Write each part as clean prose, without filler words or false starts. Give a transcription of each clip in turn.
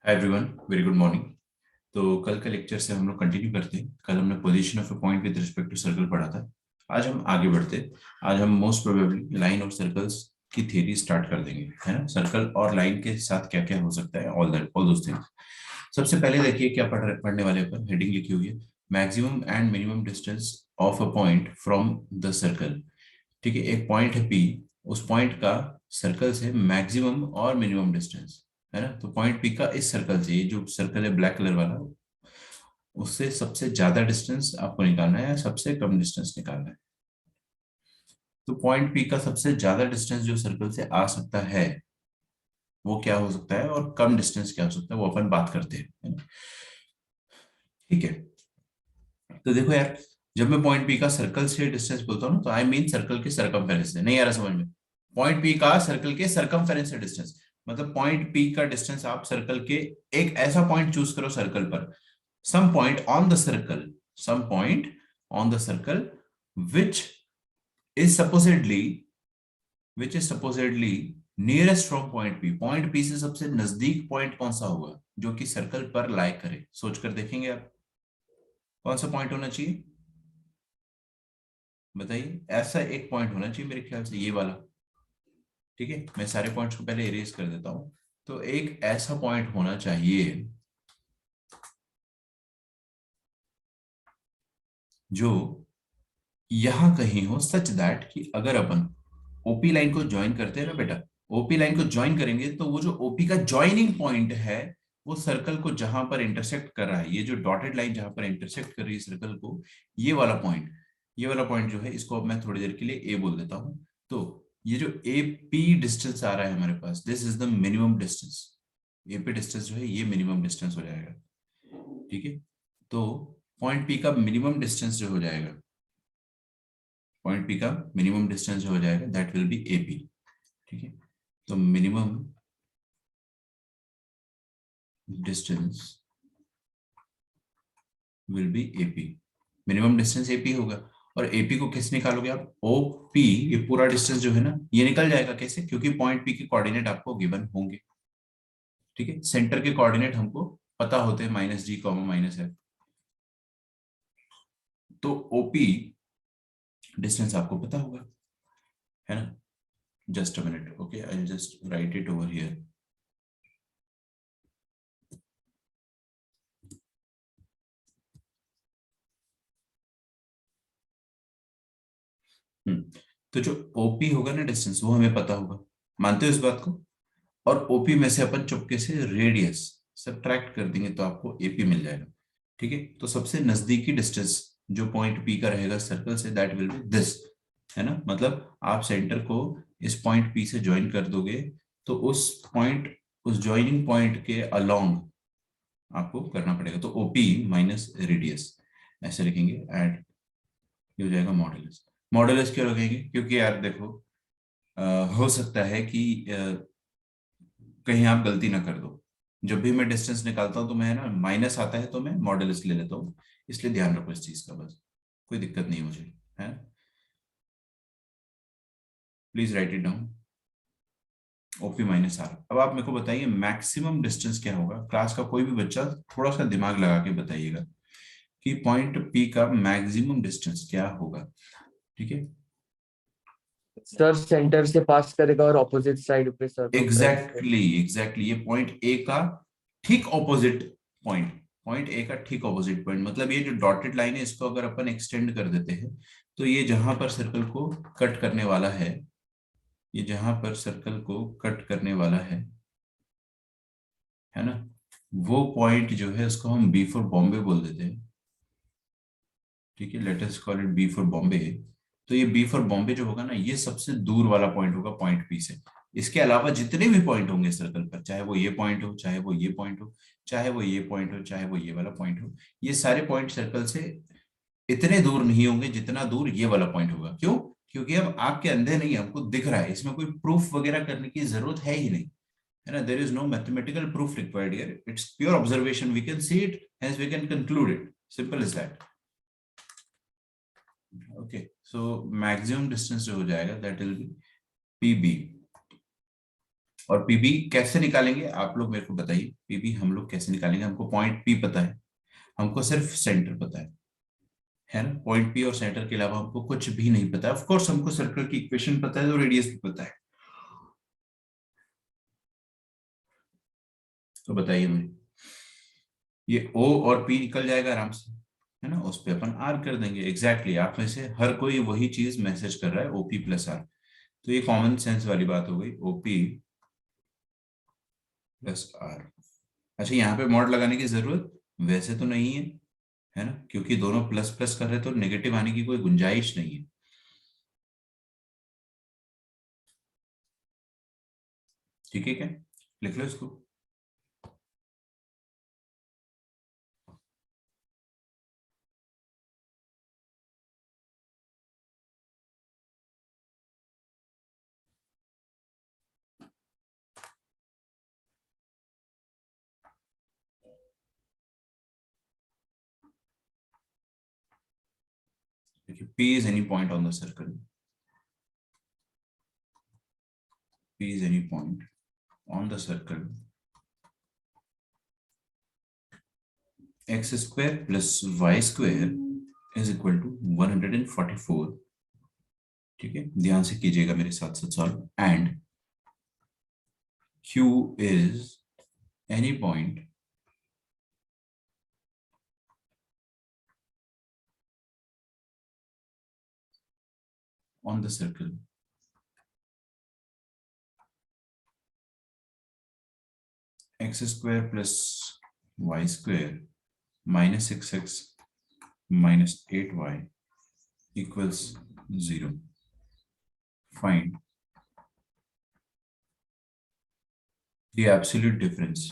Hi everyone, very good morning. तो कल के लेक्चर से हम लोग कंटिन्यू करते हैं। कल हमने position of a point with respect to circle पढ़ा था। आज हम आगे बढ़ते हैं। आज हम मोस्ट प्रोबेबली लाइन और सर्कल्स की थ्योरी स्टार्ट कर देंगे, है ना। सर्कल और लाइन के साथ क्या क्या हो सकता है, ऑल दोस थिंग्स। सबसे पहले देखिए क्या पढ़ने वाले ऊपर हेडिंग लिखी हुई है, maximum and minimum distance of a point from the circle. ठीक है, एक पॉइंट है पी, उस पॉइंट का सर्कल से मैक्सिमम और मिनिमम डिस्टेंस, है ना। तो पॉइंट पी का इस सर्कल से, ये जो सर्कल है ब्लैक कलर वाला, उससे सबसे ज्यादा डिस्टेंस आपको निकालना है या सबसे कम डिस्टेंस निकालना है। तो पॉइंट पी का सबसे ज्यादा डिस्टेंस जो सर्कल से आ सकता है वो क्या हो सकता है, और कम डिस्टेंस क्या हो सकता है, वो अपन बात करते हैं, है ना? ठीक है। तो देखो यार, जब मैं पॉइंट पी का सर्कल से डिस्टेंस बोलता हूँ ना, तो आई मीन सर्कल के सरकमफेरेंस से। नहीं आ रहा समझ में? पॉइंट पी का सर्कल के सरकमफेरेंस से डिस्टेंस, मतलब पॉइंट पी का डिस्टेंस आप सर्कल के एक ऐसा पॉइंट चूज करो सर्कल पर, some point on the circle, some point on the circle which is supposedly which is supposedly nearest from point P। point P से सबसे नजदीक पॉइंट कौन सा होगा जो कि सर्कल पर लाई करे? सोचकर देखेंगे आप, कौन सा पॉइंट होना चाहिए बताइए। ऐसा एक पॉइंट होना चाहिए मेरे ख्याल से, ये वाला। ठीक है, मैं सारे पॉइंट्स को पहले इरेज कर देता हूं। तो एक ऐसा पॉइंट होना चाहिए जो यहां कहीं हो, सच दैट कि अगर अपन ओपी लाइन को ज्वाइन करते हैं ना बेटा, ओपी लाइन को ज्वाइन करेंगे तो वो जो ओपी का ज्वाइनिंग पॉइंट है, वो सर्कल को जहां पर इंटरसेक्ट कर रहा है, ये जो डॉटेड लाइन जहां पर इंटरसेक्ट कर रही है सर्कल को, ये वाला पॉइंट, ये वाला पॉइंट जो है, इसको अब मैं थोड़ी देर के लिए ए बोल देता हूं। तो ये जो ए पी डिस्टेंस आ रहा है हमारे पास, this is the minimum distance. A P distance जो है ये मिनिमम डिस्टेंस हो जाएगा। ठीक है, तो पॉइंट पी का मिनिमम डिस्टेंस जो हो जाएगा, पॉइंट पी का मिनिमम डिस्टेंस जो हो जाएगा, दैट विल बी एपी। ठीक है, तो minimum distance will be AP. Minimum distance AP होगा। और एपी को कैसे निकालोगे आप? ओपी, ये पूरा डिस्टेंस जो है ना, ये निकल जाएगा कैसे? क्योंकि पॉइंट पी के कोऑर्डिनेट आपको गिवन होंगे। ठीक है, सेंटर के कोऑर्डिनेट हमको पता होते हैं, माइनस जी कॉमा माइनस है। तो ओपी डिस्टेंस आपको पता होगा, है ना। Just a minute, okay, I just right it over here. तो जो ओपी होगा ना डिस्टेंस, वो हमें पता होगा, मानते हो इस बात को? और ओपी में से अपन चुपके से रेडियस सब्ट्रैक्ट कर देंगे तो आपको एपी मिल जाएगा। ठीक है, तो सबसे नजदीकी डिस्टेंस जो पॉइंट पी का रहेगा सर्कल से, दैट विल बी दिस, है ना। मतलब आप सेंटर को इस पॉइंट पी से ज्वाइन कर दोगे, तो उस पॉइंट, उस ज्वाइनिंग पॉइंट के अलोंग आपको करना पड़ेगा। तो ओपी माइनस रेडियस ऐसे लिखेंगे, एंड ये हो जाएगा मॉडुलस। मॉडुलस क्यों रखेंगे? क्योंकि यार देखो, हो सकता है कि कहीं आप गलती ना कर दो। जब भी मैं डिस्टेंस निकालता हूं तो मैं ना, माइनस आता है तो मैं मॉडुलस ले लेता हूँ। इसलिए ध्यान रखो इस चीज का, बस कोई दिक्कत नहीं मुझे, है। Please write it down, OP minus R. अब आप मेरे को बताइए मैक्सिमम डिस्टेंस क्या होगा? क्लास का कोई भी बच्चा थोड़ा सा दिमाग लगा के बताइएगा कि पॉइंट पी का मैक्सिमम डिस्टेंस क्या होगा। ठीक है, सर सेंटर से पास करेगा और ऑपोजिट साइड पे सरकमफ्रेंस पे। एग्जैक्टली ये पॉइंट ए का ठीक ऑपोजिट पॉइंट, पॉइंट ए का ठीक ऑपोजिट पॉइंट, मतलब ये जो डॉटेड लाइन है, इसको अगर अपन एक्सटेंड कर देते हैं, तो ये जहां पर सर्कल को कट करने वाला है, ये जहां पर सर्कल को कट करने वाला है ना, वो पॉइंट जो है उसको हम बी फॉर बॉम्बे बोल देते हैं। ठीक है, let us call it be for Bombay. तो ये बी फॉर बॉम्बे जो होगा ना, ये सबसे दूर वाला पॉइंट होगा पॉइंट पी से। इसके अलावा जितने भी पॉइंट होंगे सर्कल पर, चाहे वो ये पॉइंट हो, चाहे वो ये पॉइंट हो, चाहे वो ये पॉइंट हो, चाहे वो ये वाला पॉइंट हो, ये सारे पॉइंट सर्कल से इतने दूर नहीं होंगे जितना दूर ये वाला पॉइंट होगा। क्यों? क्योंकि अब आपके अंधे नहीं है, हमको दिख रहा है, इसमें कोई प्रूफ वगैरह करने की जरूरत है ही नहीं, है ना। There is no mathematical proof required here, it's pure observation, we can see it, hence we can conclude it, simple is that. Okay, so maximum distance जो हो जाएगा दैट विल बी पीबी। और पीबी कैसे निकालेंगे आप लोग मेरे को बताइए, पीबी हम लोग कैसे निकालेंगे? हमको पॉइंट पी पता है, हमको सिर्फ सेंटर पता है ना? पॉइंट पी और सेंटर के अलावा हमको कुछ भी नहीं पता है। ऑफ कोर्स हमको सर्कल की इक्वेशन पता है और रेडियस भी पता है। तो बताइए मुझे, ये ओ और पी निकल जाएगा आराम से, है ना? उस पे अपन आर कर देंगे। एग्जैक्टली आप में से हर कोई वही चीज मैसेज कर रहा है, ओपी प्लस आर। तो ये कॉमन सेंस वाली बात हो गई, ओपी प्लस आर। अच्छा, यहाँ पे मॉड लगाने की जरूरत वैसे तो नहीं है ना? क्योंकि दोनों प्लस प्लस कर रहे तो नेगेटिव आने की कोई गुंजाइश नहीं है। ठीक है क्या? लिख लो इसको। देखिए, P is any point on the circle. P is any point on the circle. X square plus y square is equal to 144. ठीक है, ध्यान से कीजिएगा मेरे साथ साथ solve. And Q is any point on the circle x square plus y square minus 6x minus 8y equals 0. Find the absolute difference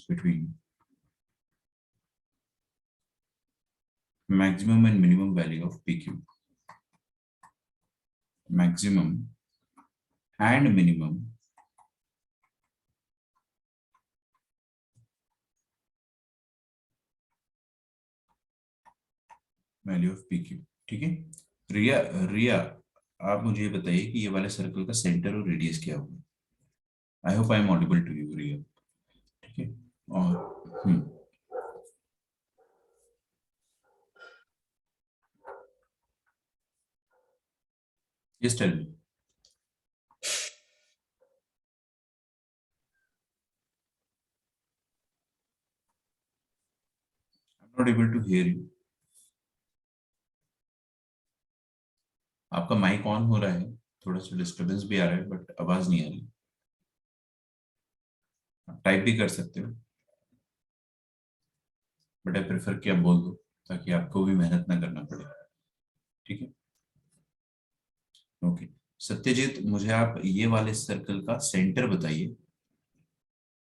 between maximum and minimum value of PQ. Maximum and minimum value of PQ। ठीक है, रिया, रिया आप मुझे ये बताइए कि ये वाले circle का सेंटर और रेडियस क्या होगा? I hope I am audible to you Riya. ठीक है, और yes tell me. I am not able to hear you. आपका माइक ऑन हो रहा है, थोड़ा सा डिस्टरबेंस भी आ रहा है बट आवाज नहीं आ रही। आप टाइप भी कर सकते हो, बट आई प्रेफर कि आप बोल दो ताकि आपको भी मेहनत ना करना पड़े। ठीक है, ओके। सत्यजीत, मुझे आप ये वाले सर्कल का सेंटर बताइए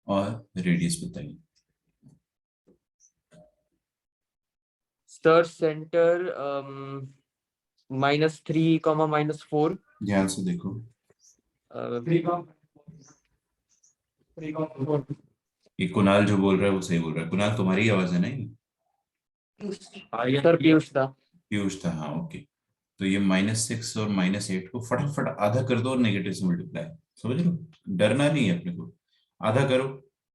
और रेडियस बताइए। Sir centre -3, -4। ध्यान से देखो, 3, 4। ये कुणाल जो बोल रहा है वो सही बोल रहा है। कुणाल, तुम्हारी आवाज है ना ये? सर पीयूष था। पीयूष था, हाँ ओके। तो ये -6 और -8 को फटाफट आधा कर दो और नेगेटिव से मल्टीप्लाई। समझ लो, डरना नहीं है अपने को। आधा करो,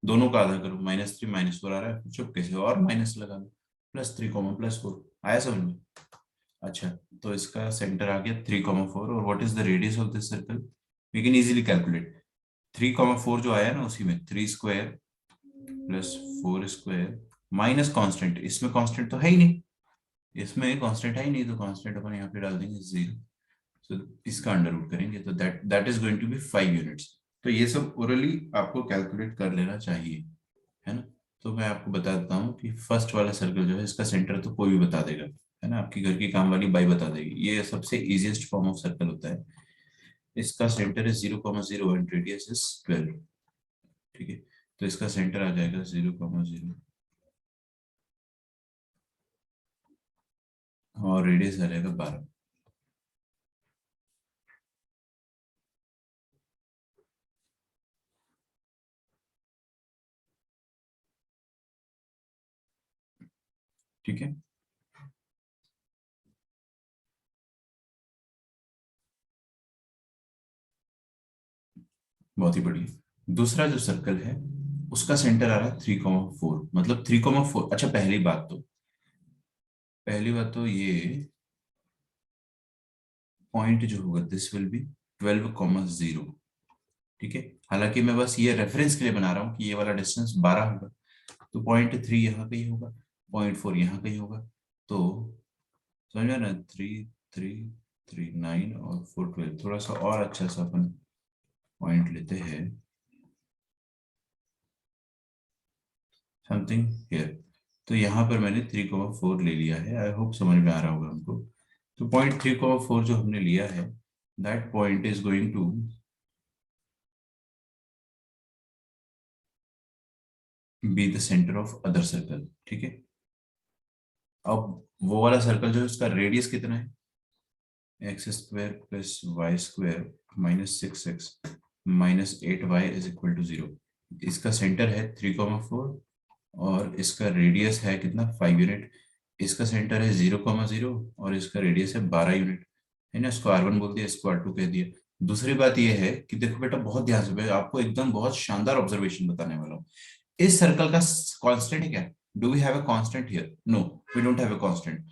दोनों का आधा करो। -3 -4 आ रहा है, चुपके से और माइनस लगा दो। +3, +4 आया समझ में? अच्छा, तो इसका सेंटर आ गया 3, 4। और what is the radius of this circle? We can easily calculate. 3, 4 जो आया ना, उसी में 3² +4² माइनस कांस्टेंट। इसमें कांस्टेंट तो है ही नहीं, इसमें कांस्टेंट है ही नहीं, तो कांस्टेंट अपन यहाँ पे डाल देंगे 0। तो इसका अंडर रूट करेंगे तो that is going to be 5 units. तो ये सब ओरली आपको कैलकुलेट कर लेना चाहिए, है ना? तो मैं आपको बता देता हूँ कि फर्स्ट वाला सर्कल जो है, इसका सेंटर तो कोई भी बता देगा, है ना? आपकी घर की काम वाली बाई बता देगी। ये सबसे इजीएस्ट फॉर्म ऑफ सर्कल होता है। इसका centre is 0, 0 and radius is 12। ठीक है, तो इसका सेंटर आ जाएगा 0, 0 और रेडियस आ जाएगा 12। ठीक है, बहुत ही बढ़िया। दूसरा जो सर्कल है उसका सेंटर आ रहा है 3,4, मतलब 3,4। अच्छा, पहली बात तो ये पॉइंट जो होगा दिस विल बी 12,0। ठीक है, हालांकि मैं बस ये रेफरेंस के लिए बना रहा हूँ कि ये वाला डिस्टेंस 12 होगा, तो 0.3 यहाँ कहीं होगा, 0.4 यहाँ कहीं होगा। तो समझ में ना, 3,3,3,9 और 4,12, थोड़ा सा और अच्छा सा अपन पॉइंट लेते हैं, समथिंग हियर। तो यहाँ पर मैंने 3,4 ले लिया है, आई होप समझ में आ रहा होगा हमको। तो पॉइंट 3,4 जो हमने लिया है, that point is going to be the centre of other circle. ठीक है, अब वो वाला सर्कल जो है उसका रेडियस कितना है, x² plus y² minus 6x minus 8y is equal to 0। इसका सेंटर है 3,4 और इसका रेडियस है कितना, 5 यूनिट। इसका सेंटर है 0,0 और इसका रेडियस है 12 यूनिट, है ना। इसको R1 बोल दिया, इसको R2 कह दिया। दूसरी बात यह है कि देखो बेटा, बहुत ध्यान से, मैं आपको एकदम बहुत शानदार ऑब्जर्वेशन बताने वाला हूँ। इस सर्कल का कांस्टेंट है क्या, do we have a constant here, no we don't have a constant.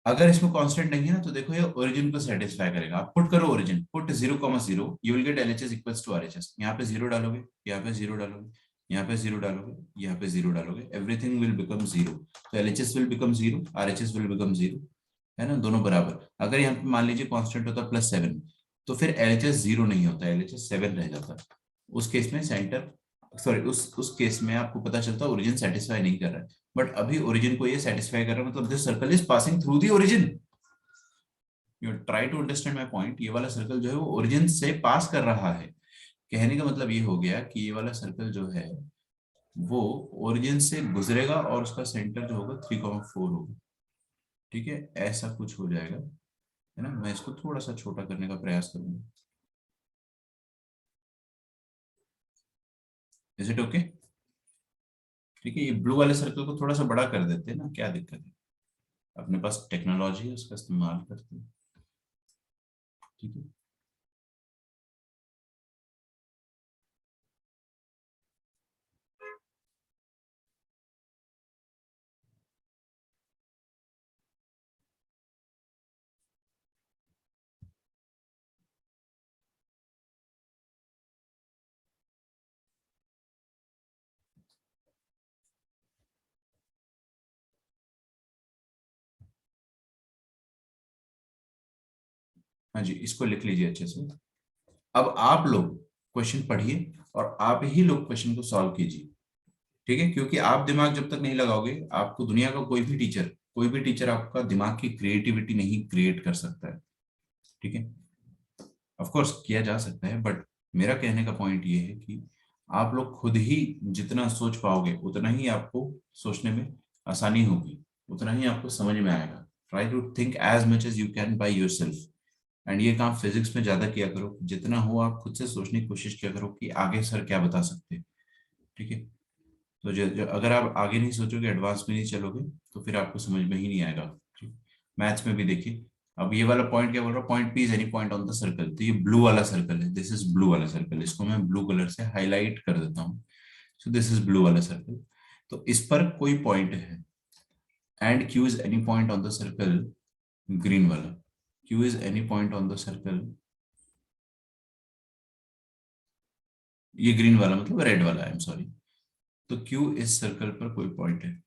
अगर इसमें कांस्टेंट नहीं है ना, तो देखो ये ओरिजिन को सेटिस्फाई करेगा। आप पुट करो origin, put 0,0, you will get LHS equals to RHS। यहाँ पे 0 डालोगे, यहाँ पे 0 डालोगे, यहाँ पे 0 डालोगे, यहाँ पे 0 डालोगे, एवरीथिंग विल बिकम 0। तो LHS will become 0, RHS will become 0, है ना, दोनों बराबर। अगर यहाँ पे मान लीजिए कांस्टेंट होता +7, तो फिर LHS 0 नहीं होता, LHS 7 रह जाता। उस केस में सेंटर, सॉरी, उस केस में आपको पता चलता ओरिजिन सेटिस्फाई नहीं कर रहा है। बट अभी ओरिजिन को ये सेटिस्फाई कर रहा है, मतलब this circle is passing through the origin. You try to understand my point. ये वाला सर्कल जो है वो ओरिजिन से पास कर रहा है। कहने का मतलब ये हो गया कि ये वाला सर्कल जो है वो ओरिजिन से गुजरेगा और उसका सेंटर जो होगा 3,4 होगा। ठीक है, ऐसा कुछ हो जाएगा, है ना। मैं इसको थोड़ा सा छोटा करने का प्रयास करूंगा। Is it okay? ठीक है, ये ब्लू वाले सर्कल को थोड़ा सा बड़ा कर देते हैं ना, क्या दिक्कत है, अपने पास टेक्नोलॉजी है, उसका इस्तेमाल करते हैं। ठीक है, हाँ जी, इसको लिख लीजिए अच्छे से। अब आप लोग क्वेश्चन पढ़िए और आप ही लोग क्वेश्चन को सॉल्व कीजिए। ठीक है, क्योंकि आप दिमाग जब तक नहीं लगाओगे, आपको दुनिया का कोई भी टीचर आपका दिमाग की क्रिएटिविटी नहीं क्रिएट कर सकता है। ठीक है, ऑफ कोर्स किया जा सकता है, बट मेरा कहने का पॉइंट ये है कि आप लोग खुद ही जितना सोच पाओगे उतना ही आपको सोचने में आसानी होगी, उतना ही आपको समझ में आएगा। Try to think as much as you can by yourself. And ये काम फिजिक्स में ज्यादा किया करो, जितना हो आप खुद से सोचने की कोशिश किया करो कि आगे सर क्या बता सकते हैं। ठीक है, तो अगर आप आगे नहीं सोचोगे, एडवांस में नहीं चलोगे, तो फिर आपको समझ में ही नहीं आएगा। ठीक, मैथ्स में भी देखिए, अब ये वाला पॉइंट क्या बोल रहा है, point P is any point on the circle. तो ये ब्लू वाला सर्कल है, दिस इज ब्लू वाला सर्कल, इसको मैं ब्लू कलर से हाईलाइट कर देता हूँ। सो दिस इज ब्लू वाला सर्कल। तो इस पर कोई पॉइंट है, and Q is any point on the circle, green वाला, Q is any point on the circle, ये ग्रीन वाला मतलब रेड वाला, आई एम सॉरी। तो क्यू इस सर्कल पर कोई पॉइंट है।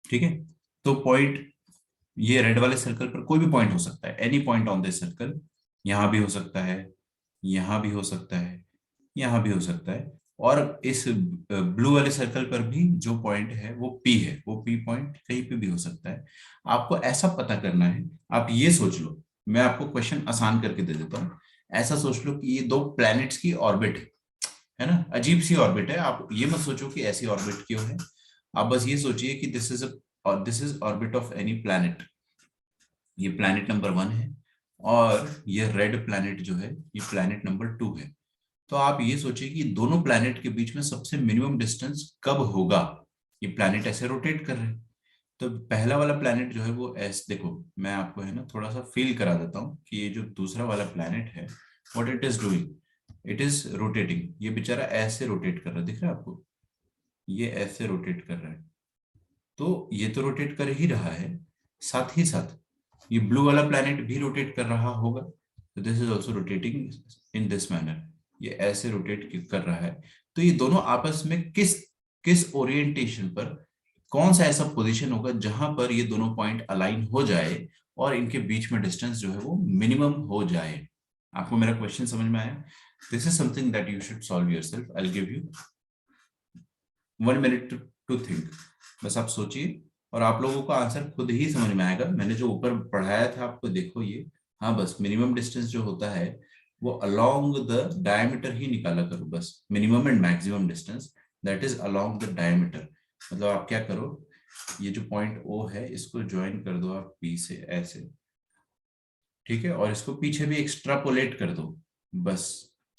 ठीक है, तो पॉइंट ये रेड वाले सर्कल पर कोई भी पॉइंट हो सकता है, any point on this circle. यहां भी हो सकता है, यहां भी हो सकता है, यहां भी हो सकता है। और इस ब्लू वाले सर्कल पर भी जो पॉइंट है वो पी है, वो पी पॉइंट कहीं पे भी हो सकता है। आपको ऐसा पता करना है, आप ये सोच लो, मैं आपको क्वेश्चन आसान करके दे देता हूँ। ऐसा सोच लो कि ये दो प्लैनेट्स की ऑर्बिट है ना, अजीब सी ऑर्बिट है। आप ये मत सोचो कि ऐसी ऑर्बिट क्यों है, आप बस ये सोचिए कि this is orbit of any planet. ये प्लैनेट नंबर 1 है और ये रेड प्लैनेट जो है ये प्लैनेट नंबर 2 है। तो आप ये सोचिए कि दोनों प्लैनेट के बीच में सबसे मिनिमम डिस्टेंस कब होगा। ये प्लैनेट ऐसे रोटेट कर रहे हैं, तो पहला वाला प्लैनेट जो है वो ऐसे, देखो मैं आपको है ना थोड़ा सा फील करा देता हूँ कि ये जो दूसरा वाला प्लैनेट है what it is doing, it is rotating. ये बेचारा ऐसे रोटेट कर रहा है, दिख रहा है आपको, ये ऐसे रोटेट कर रहा है। तो ये तो रोटेट कर ही रहा है, साथ ही साथ ये ब्लू वाला प्लैनेट भी रोटेट कर रहा होगा। तो this is also rotating in this manner, ये ऐसे रोटेट कर रहा है। तो ये दोनों आपस में किस किस ओरिएंटेशन पर, कौन सा ऐसा पोजीशन होगा जहां पर ये दोनों पॉइंट अलाइन हो जाए और इनके बीच में डिस्टेंस जो है वो मिनिमम हो जाए। आपको मेरा क्वेश्चन समझ में आया? This is something that you should solve yourself. I will give you 1 minute to think. बस आप सोचिए और आप लोगों को आंसर खुद ही समझ में आएगा। मैंने जो ऊपर पढ़ाया था आपको देखो ये, हाँ बस मिनिमम डिस्टेंस जो होता है वो अलोंग द डायमीटर ही निकाला करो, बस minimum and maximum distance that is along the diameter. मतलब आप क्या करो, ये जो पॉइंट ओ है इसको ज्वाइन कर दो आप पी से ऐसे, ठीक है, और इसको पीछे भी एक्स्ट्रापोलेट कर दो बस।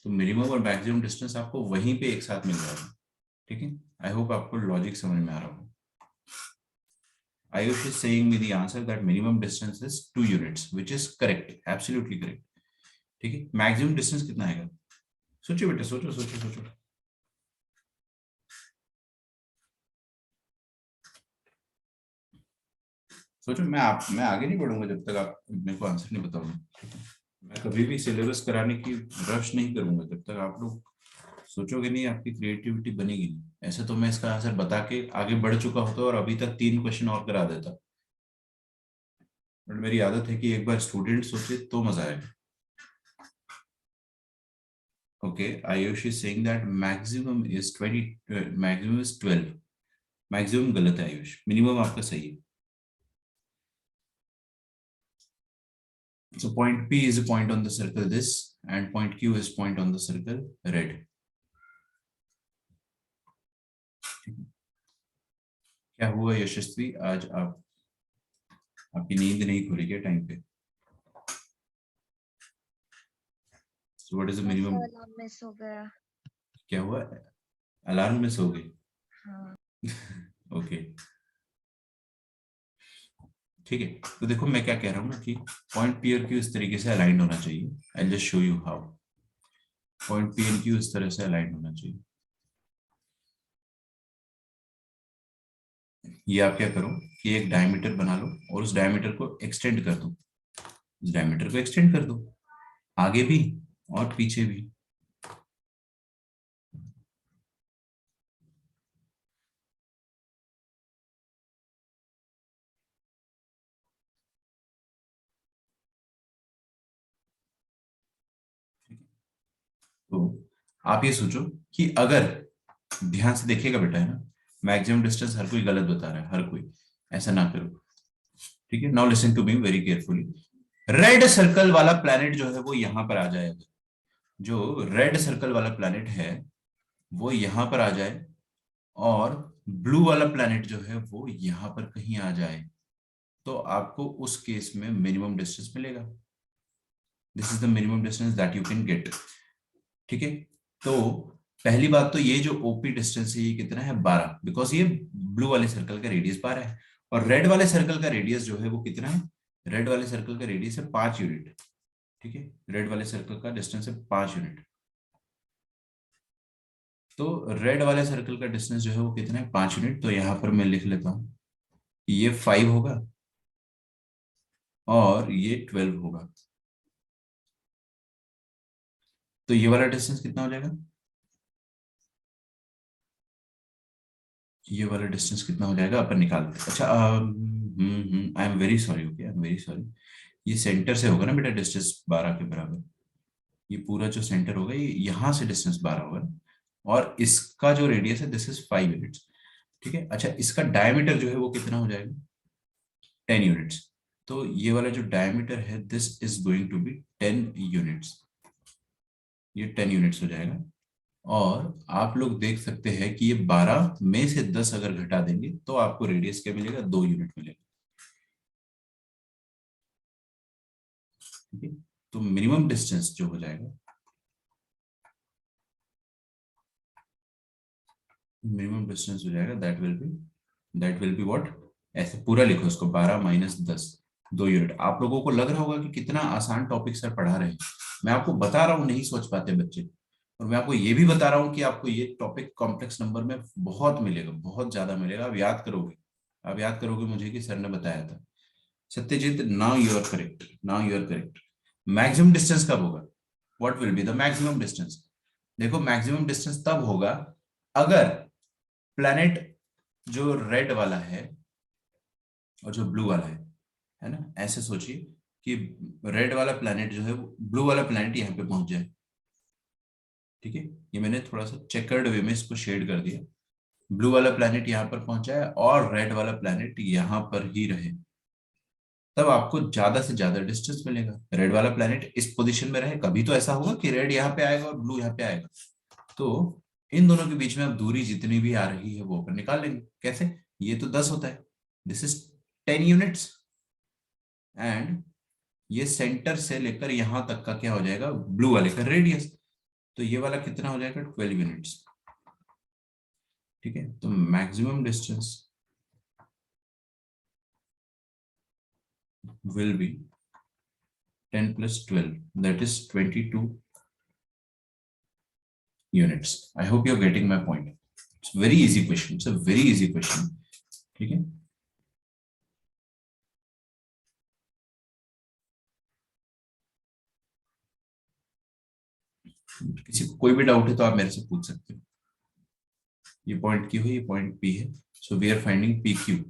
तो मिनिमम और मैक्सिमम डिस्टेंस आपको वहीं पे एक साथ मिल जाएगा। ठीक है, आई होप आपको लॉजिक समझ में आ रहा हो। Ayush is saying me the answer that minimum distance is 2 units, which is correct, absolutely correct. ठीक है, मैक्सिमम डिस्टेंस कितना आएगा? सोचो बेटा, सोचो सोचो सोचो। सोचो, मैं आगे नहीं बढ़ूंगा जब तक आप मेरे को आंसर नहीं बताओगे। मैं कभी भी सिलेबस कराने की रश नहीं करूंगा जब तक आप लोग सोचोगे नहीं, आपकी क्रिएटिविटी बनेगी नहीं। ऐसे तो मैं इसका आंसर बता के आगे बढ़ चुका होता और अभी तक 3 क्वेश्चन और करा देता, बट मेरी आदत है कि एक बार स्टूडेंट सोचे तो मजा आएगा। Okay, Ayush is saying that maximum is 20, maximum is 12. Maximum गलत है आयुष, मिनिमम आपका सही है। So point P is a point on the circle this, and point Q is point on the circle red. क्या हुआ यशस्वी, आज आप आपकी नींद नहीं खुली क्या टाइम पे? So what is the minimum? Alarm miss हो गया। क्या हुआ, अलार्म मिस हो गई? हाँ। ओके ठीक है, तो देखो मैं क्या कह रहा हूँ ना कि पॉइंट पी और क्यू इस तरीके से अलाइन होना चाहिए। I just show you how. Point P and Q इस तरह से अलाइन होना चाहिए। ये आप क्या करो कि एक डायमीटर बना लो और उस डायमीटर को एक्सटेंड कर दो, उस डायमीटर को एक्सटेंड कर दो आगे भी और पीछे भी। तो आप ये सोचो कि अगर, ध्यान से देखिएगा बेटा है ना, मैक्सिमम डिस्टेंस हर कोई गलत बता रहा है, हर कोई, ऐसा ना करो। ठीक है, now listen to me very carefully. Red circle वाला प्लैनेट जो है वो यहां पर आ जाएगा, जो रेड सर्कल वाला प्लैनेट है वो यहां पर आ जाए और ब्लू वाला प्लैनेट जो है वो यहां पर कहीं आ जाए, तो आपको उस केस में मिनिमम डिस्टेंस मिलेगा। This is the minimum distance that you can get. ठीक है, तो पहली बात तो ये जो ओपी डिस्टेंस है ये कितना है 12, बिकॉज ये ब्लू वाले सर्कल का रेडियस 12 है और रेड वाले सर्कल का रेडियस जो है वो कितना है, रेड वाले सर्कल का रेडियस है 5 यूनिट। ठीक है, रेड वाले सर्कल का डिस्टेंस है 5 यूनिट। तो रेड वाले सर्कल का डिस्टेंस जो है वो कितना है 5 यूनिट। तो यहां पर मैं लिख लेता हूं, ये 5 होगा और ये 12 होगा। तो ये वाला डिस्टेंस कितना हो जाएगा, ये वाला डिस्टेंस कितना हो जाएगा अपन निकालते हैं। अच्छा I am very sorry, okay I am very sorry. ये सेंटर से होगा ना बेटा डिस्टेंस 12 के बराबर, ये पूरा जो सेंटर होगा ये यहां से डिस्टेंस 12 होगा और इसका जो रेडियस है दिस इज 5 यूनिट्स। ठीक है, अच्छा इसका डायमीटर जो है वो कितना हो जाएगा 10 यूनिट्स। तो ये वाला जो डायमीटर है this is going to be 10 units, ये 10 यूनिट्स हो जाएगा। और आप लोग देख सकते हैं कि ये 12 में से 10 अगर घटा देंगे तो आपको रेडियस क्या मिलेगा, 2 यूनिट मिलेगा। ठीक है, तो मिनिमम डिस्टेंस जो हो जाएगा, मिनिमम डिस्टेंस हो जाएगा दैट विल बी व्हाट, ऐसे पूरा लिखो उसको, 12 माइनस 10, 2 यूनिट। आप लोगों को लग रहा होगा कि कितना आसान टॉपिक सर पढ़ा रहे हैं, मैं आपको बता रहा हूँ, नहीं सोच पाते बच्चे। और मैं आपको ये भी बता रहा हूँ कि आपको ये टॉपिक कॉम्प्लेक्स नंबर में बहुत मिलेगा, बहुत ज्यादा मिलेगा, आप याद करोगे, आप याद करोगे मुझे कि सर ने बताया था। Satyajit, now you are correct, now you are correct. Maximum distance कब होगा, what will be the maximum distance? देखो मैक्सिमम डिस्टेंस तब होगा अगर प्लैनेट जो रेड वाला है और जो ब्लू वाला है ना, ऐसे सोचिए कि रेड वाला प्लैनेट जो है वो ब्लू वाला प्लैनेट यहाँ पे पहुंच जाए। ठीक है, ये मैंने थोड़ा सा चेकर्ड वे में इसको शेड कर दिया, ब्लू वाला प्लैनेट यहाँ पर पहुंच जाए और रेड वाला प्लैनेट यहाँ पर ही रहे, तब आपको ज्यादा से ज्यादा डिस्टेंस मिलेगा। रेड वाला प्लैनेट इस पोजीशन में रहे, कभी तो ऐसा होगा कि रेड यहाँ पे आएगा और ब्लू यहाँ पे आएगा, तो इन दोनों के बीच में आप दूरी जितनी भी आ रही है वो अपन निकाल लेंगे। कैसे? ये तो 10 होता है, दिस इज 10 यूनिट्स, एंड ये सेंटर से लेकर यहां तक का क्या हो जाएगा, ब्लू वाले का रेडियस, तो ये वाला कितना हो जाएगा, 12 यूनिट्स। ठीक है, तो maximum distance will be 10 plus 12, that is 22 units. I hope you're getting my point. It's a very easy question, it's a very easy question. ठीक है, किसी को कोई भी डाउट है तो आप मेरे से पूछ सकते हो। ये पॉइंट क्यू है, ये पॉइंट पी है, so we are finding P Q.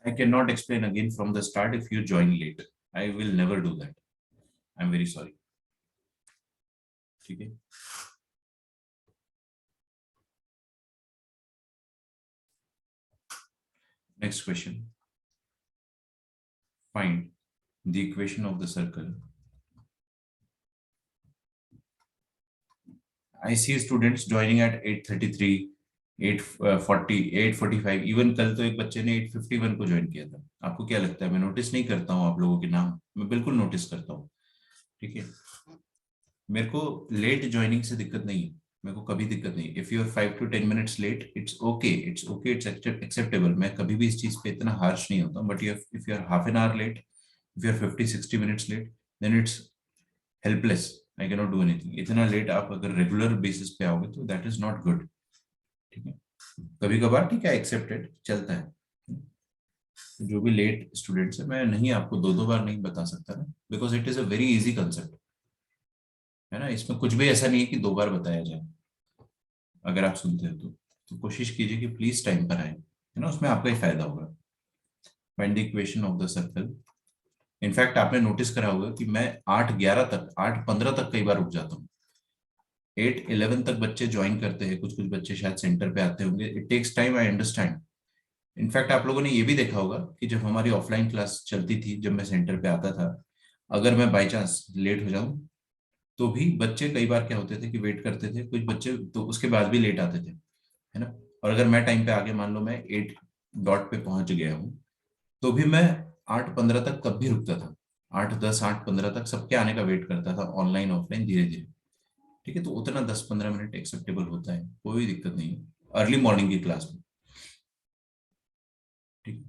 I cannot explain again from the start if you join late. I will never do that. I'm very sorry. ठीक है, next question. Find the equation of the circle. I see students joining at 8:33, 8:40, 8:45, even कल तो एक बच्चे ने 8:51 को join किया था। आपको क्या लगता है, मैं नोटिस नहीं करता हूँ आप लोगों के नाम? मैं बिल्कुल नोटिस करता हूँ। ठीक है, मेरे को लेट ज्वाइनिंग से दिक्कत नहीं है, मेरे को कभी दिक्कत नहीं। If you are 5 to 10 minutes late, it's okay, it's okay, it's acceptable, मैं कभी भी इस चीज पे इतना हार्श नहीं होता। But if you are half an hour late, if you are 50-60 minutes late, then it's helpless, I can not do anything. इतना लेट आप अगर रेगुलर बेसिस पे आओगे तो दैट इज नॉट गुड। ठीक है, कभी कभार ठीक है, एक्सेप्टेड, चलता है। जो भी लेट स्टूडेंट्स है, मैं नहीं आपको दो दो बार नहीं बता सकता ना, because it is a very easy concept, है ना, इसमें कुछ भी ऐसा नहीं है कि दो बार बताया जाए। अगर आप सुनते हो तो कोशिश कीजिए कि प्लीज टाइम पर आए, है ना, उसमें आपका ही फायदा होगा। Find the equation of the circle. In fact आपने नोटिस करा होगा कि मैं 8:11 तक, 8:15 तक कई बार रुक जाता हूँ। 8:11 तक बच्चे ज्वाइन करते हैं, कुछ कुछ बच्चे शायद सेंटर पे आते होंगे, it takes time, I understand. In fact आप लोगों ने ये भी देखा होगा कि जब हमारी ऑफलाइन क्लास चलती थी, जब मैं सेंटर पे आता था, अगर मैं बाई चांस लेट हो जाऊं तो भी बच्चे कई बार क्या होते थे कि वेट करते थे, कुछ बच्चे तो उसके बाद भी लेट आते थे, है ना। और अगर मैं टाइम पे आगे, मान लो मैं 8 डॉट पे पहुंच गया हूँ, तो भी मैं 8:15 तक तब भी रुकता था, 8:10, 8:15 तक सबके आने का वेट करता था, ऑनलाइन ऑफलाइन धीरे धीरे। ठीक है, तो उतना 10-15 मिनट एक्सेप्टेबल होता है, कोई दिक्कत नहीं है अर्ली मॉर्निंग की क्लास में। ठीक है,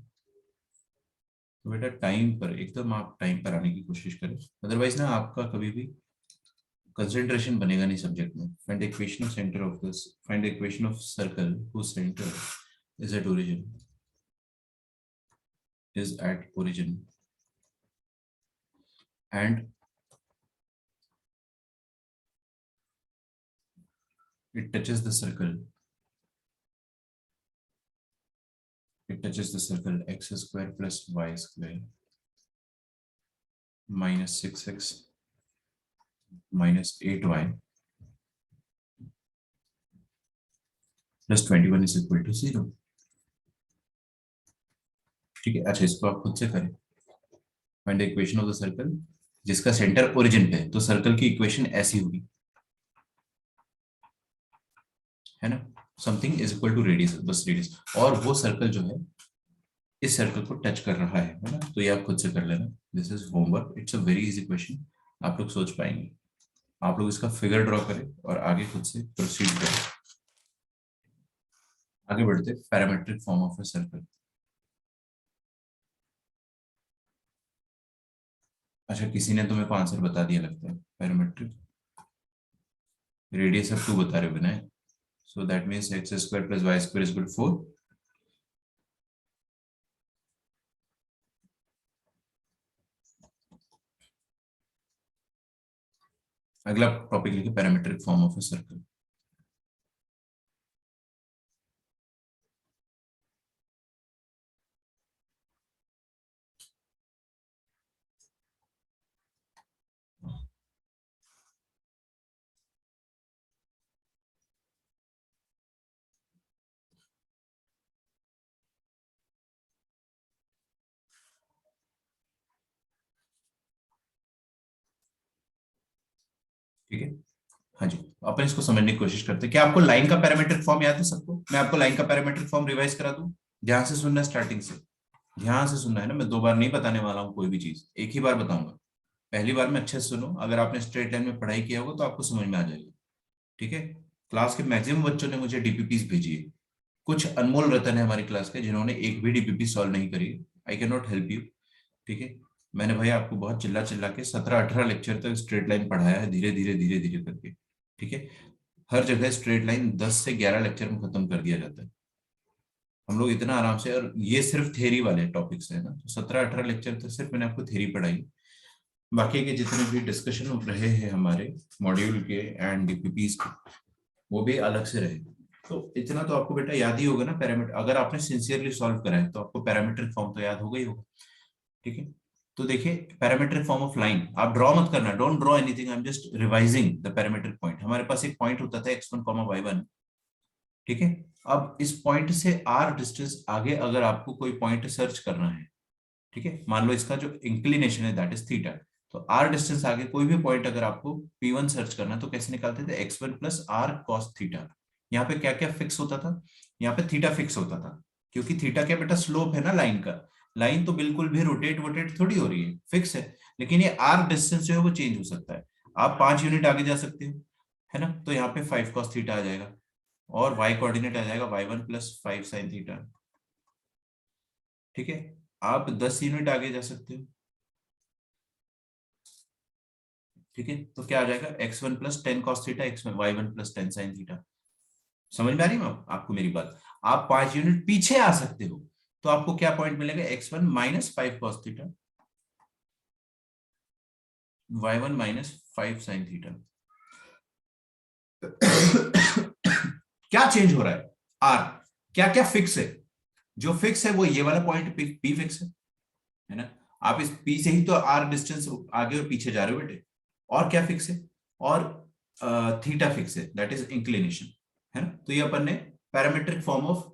तो बेटा टाइम पर, एकदम आप टाइम पर आने की कोशिश करें, अदरवाइज ना आपका कभी भी कंसंट्रेशन बनेगा नहीं सब्जेक्ट में। Find equation of centre of this, find equation of circle whose center is at origin, is at origin and it touches the circle, it touches the circle x square plus y square minus 6x minus 8y plus 21 is equal to 0. ठीक है, अच्छा इसको आप खुद से करें। Find the equation of the circle जिसका centre origin पे है, तो सर्कल की इक्वेशन ऐसी होगी, है ना, something is equal to radius, बस रेडियस, और वो सर्कल जो है इस सर्कल को टच कर रहा है ना, तो ये आप खुद से कर लेना। This is homework, it's a very easy question, आप लोग सोच पाएंगे। आप लोग इसका फिगर ड्रॉ करें और आगे खुद से प्रोसीड करें। आगे बढ़ते, parametric form of a circle. अच्छा, किसी ने तो मेरे को आंसर बता दिया लगता है, पैरामेट्रिक रेडियस अब 2 बता रहे हो Vinay, so that means X square plus Y square is equal to 4। अगला टॉपिक लिखे parametric form of a circle. ठीक है, हाँ जी, अपन इसको समझने की कोशिश करते हैं। क्या आपको लाइन का पैरामेट्रिक फॉर्म याद है सबको? मैं आपको लाइन का पैरामेट्रिक फॉर्म रिवाइज करा दूं, ध्यान से सुनना, स्टार्टिंग से ध्यान से सुनना है ना, मैं 2 बार नहीं बताने वाला हूँ कोई भी चीज, एक ही बार बताऊंगा। पहली बार में अच्छे से सुनो, अगर आपने स्ट्रेट लाइन में पढ़ाई किया होगा तो आपको समझ में आ जाएगा। ठीक है, क्लास के मैक्सिमम बच्चों ने मुझे डीपीपीस भेजी है, कुछ अनमोल रतन है हमारी क्लास के जिन्होंने एक भी डीपीपी सॉल्व नहीं करी। आई कैन नॉट हेल्प यू। ठीक है, मैंने भाई आपको बहुत चिल्ला चिल्ला के 17-18 लेक्चर तक स्ट्रेट लाइन पढ़ाया है, धीरे धीरे धीरे धीरे करके। ठीक है, हर जगह स्ट्रेट लाइन 10 से 11 लेक्चर में खत्म कर दिया जाता है हम लोग इतना आराम से, और ये सिर्फ थ्योरी वाले टॉपिक्स है ना, तो 17-18 लेक्चर तक सिर्फ मैंने आपको थ्योरी पढ़ाई। बाकी के जितने भी डिस्कशन रहे हैं हमारे मॉड्यूल के एंड डीपीपीस के, वो भी अलग से रहे। तो इतना तो आपको बेटा याद ही होगा ना, पैरामीटर अगर आपने सिंसियरली सॉल्व करा है तो आपको पैरामीट्रिक फॉर्म तो याद होगा ही होगा। ठीक है, तो देखिए पैरामीट्रिक फॉर्म ऑफ लाइन, आप ड्रॉ मत करना, don't draw anything, I am just revising the parametric point. हमारे पास एक पॉइंट होता था x1 y1। ठीक है, अब इस पॉइंट से r डिस्टेंस आगे अगर आपको कोई पॉइंट सर्च करना है, ठीक है, मान लो इसका जो इंक्लिनेशन है दैट इज थीटा, तो r डिस्टेंस आगे कोई भी पॉइंट अगर आपको p1 सर्च करना है तो कैसे निकालते थे, x1 plus r cos theta. यहाँ पे क्या क्या फिक्स होता था, यहाँ पे थीटा फिक्स होता था, क्योंकि थीटा क्या बेटा स्लोप है ना लाइन का, लाइन तो बिल्कुल भी रोटेट वोटेट थोड़ी हो रही है, फिक्स है। लेकिन ये r डिस्टेंस जो है वो चेंज हो सकता है, आप 5 यूनिट आगे जा सकते हो, है ना, तो यहाँ पे 5 cos थीटा आ जाएगा, और y कोऑर्डिनेट आ जाएगा y1 प्लस 5 sin थीटा। ठीक है, आप 10 यूनिट आगे जा सकते हो। ठीक है, तो क्या आ जाएगा, x1 plus 10 cos theta, x1 y1 plus 10 sin theta. समझ में आ रही है आपको मेरी बात? आप 5 यूनिट पीछे आ सकते हो, तो आपको क्या पॉइंट मिलेगा, x1 minus 5 cos theta, y1 minus 5 sin theta. क्या चेंज हो रहा है, r, क्या क्या फिक्स है, जो फिक्स है वो ये वाला पॉइंट p फिक्स है ना, आप इस p से ही तो r डिस्टेंस आगे और पीछे जा रहे हो बेटे, और क्या फिक्स है, और थीटा फिक्स है, दैट इज इंक्लिनेशन, है ना। तो ये अपन ने पैरामीट्रिक फॉर्म ऑफ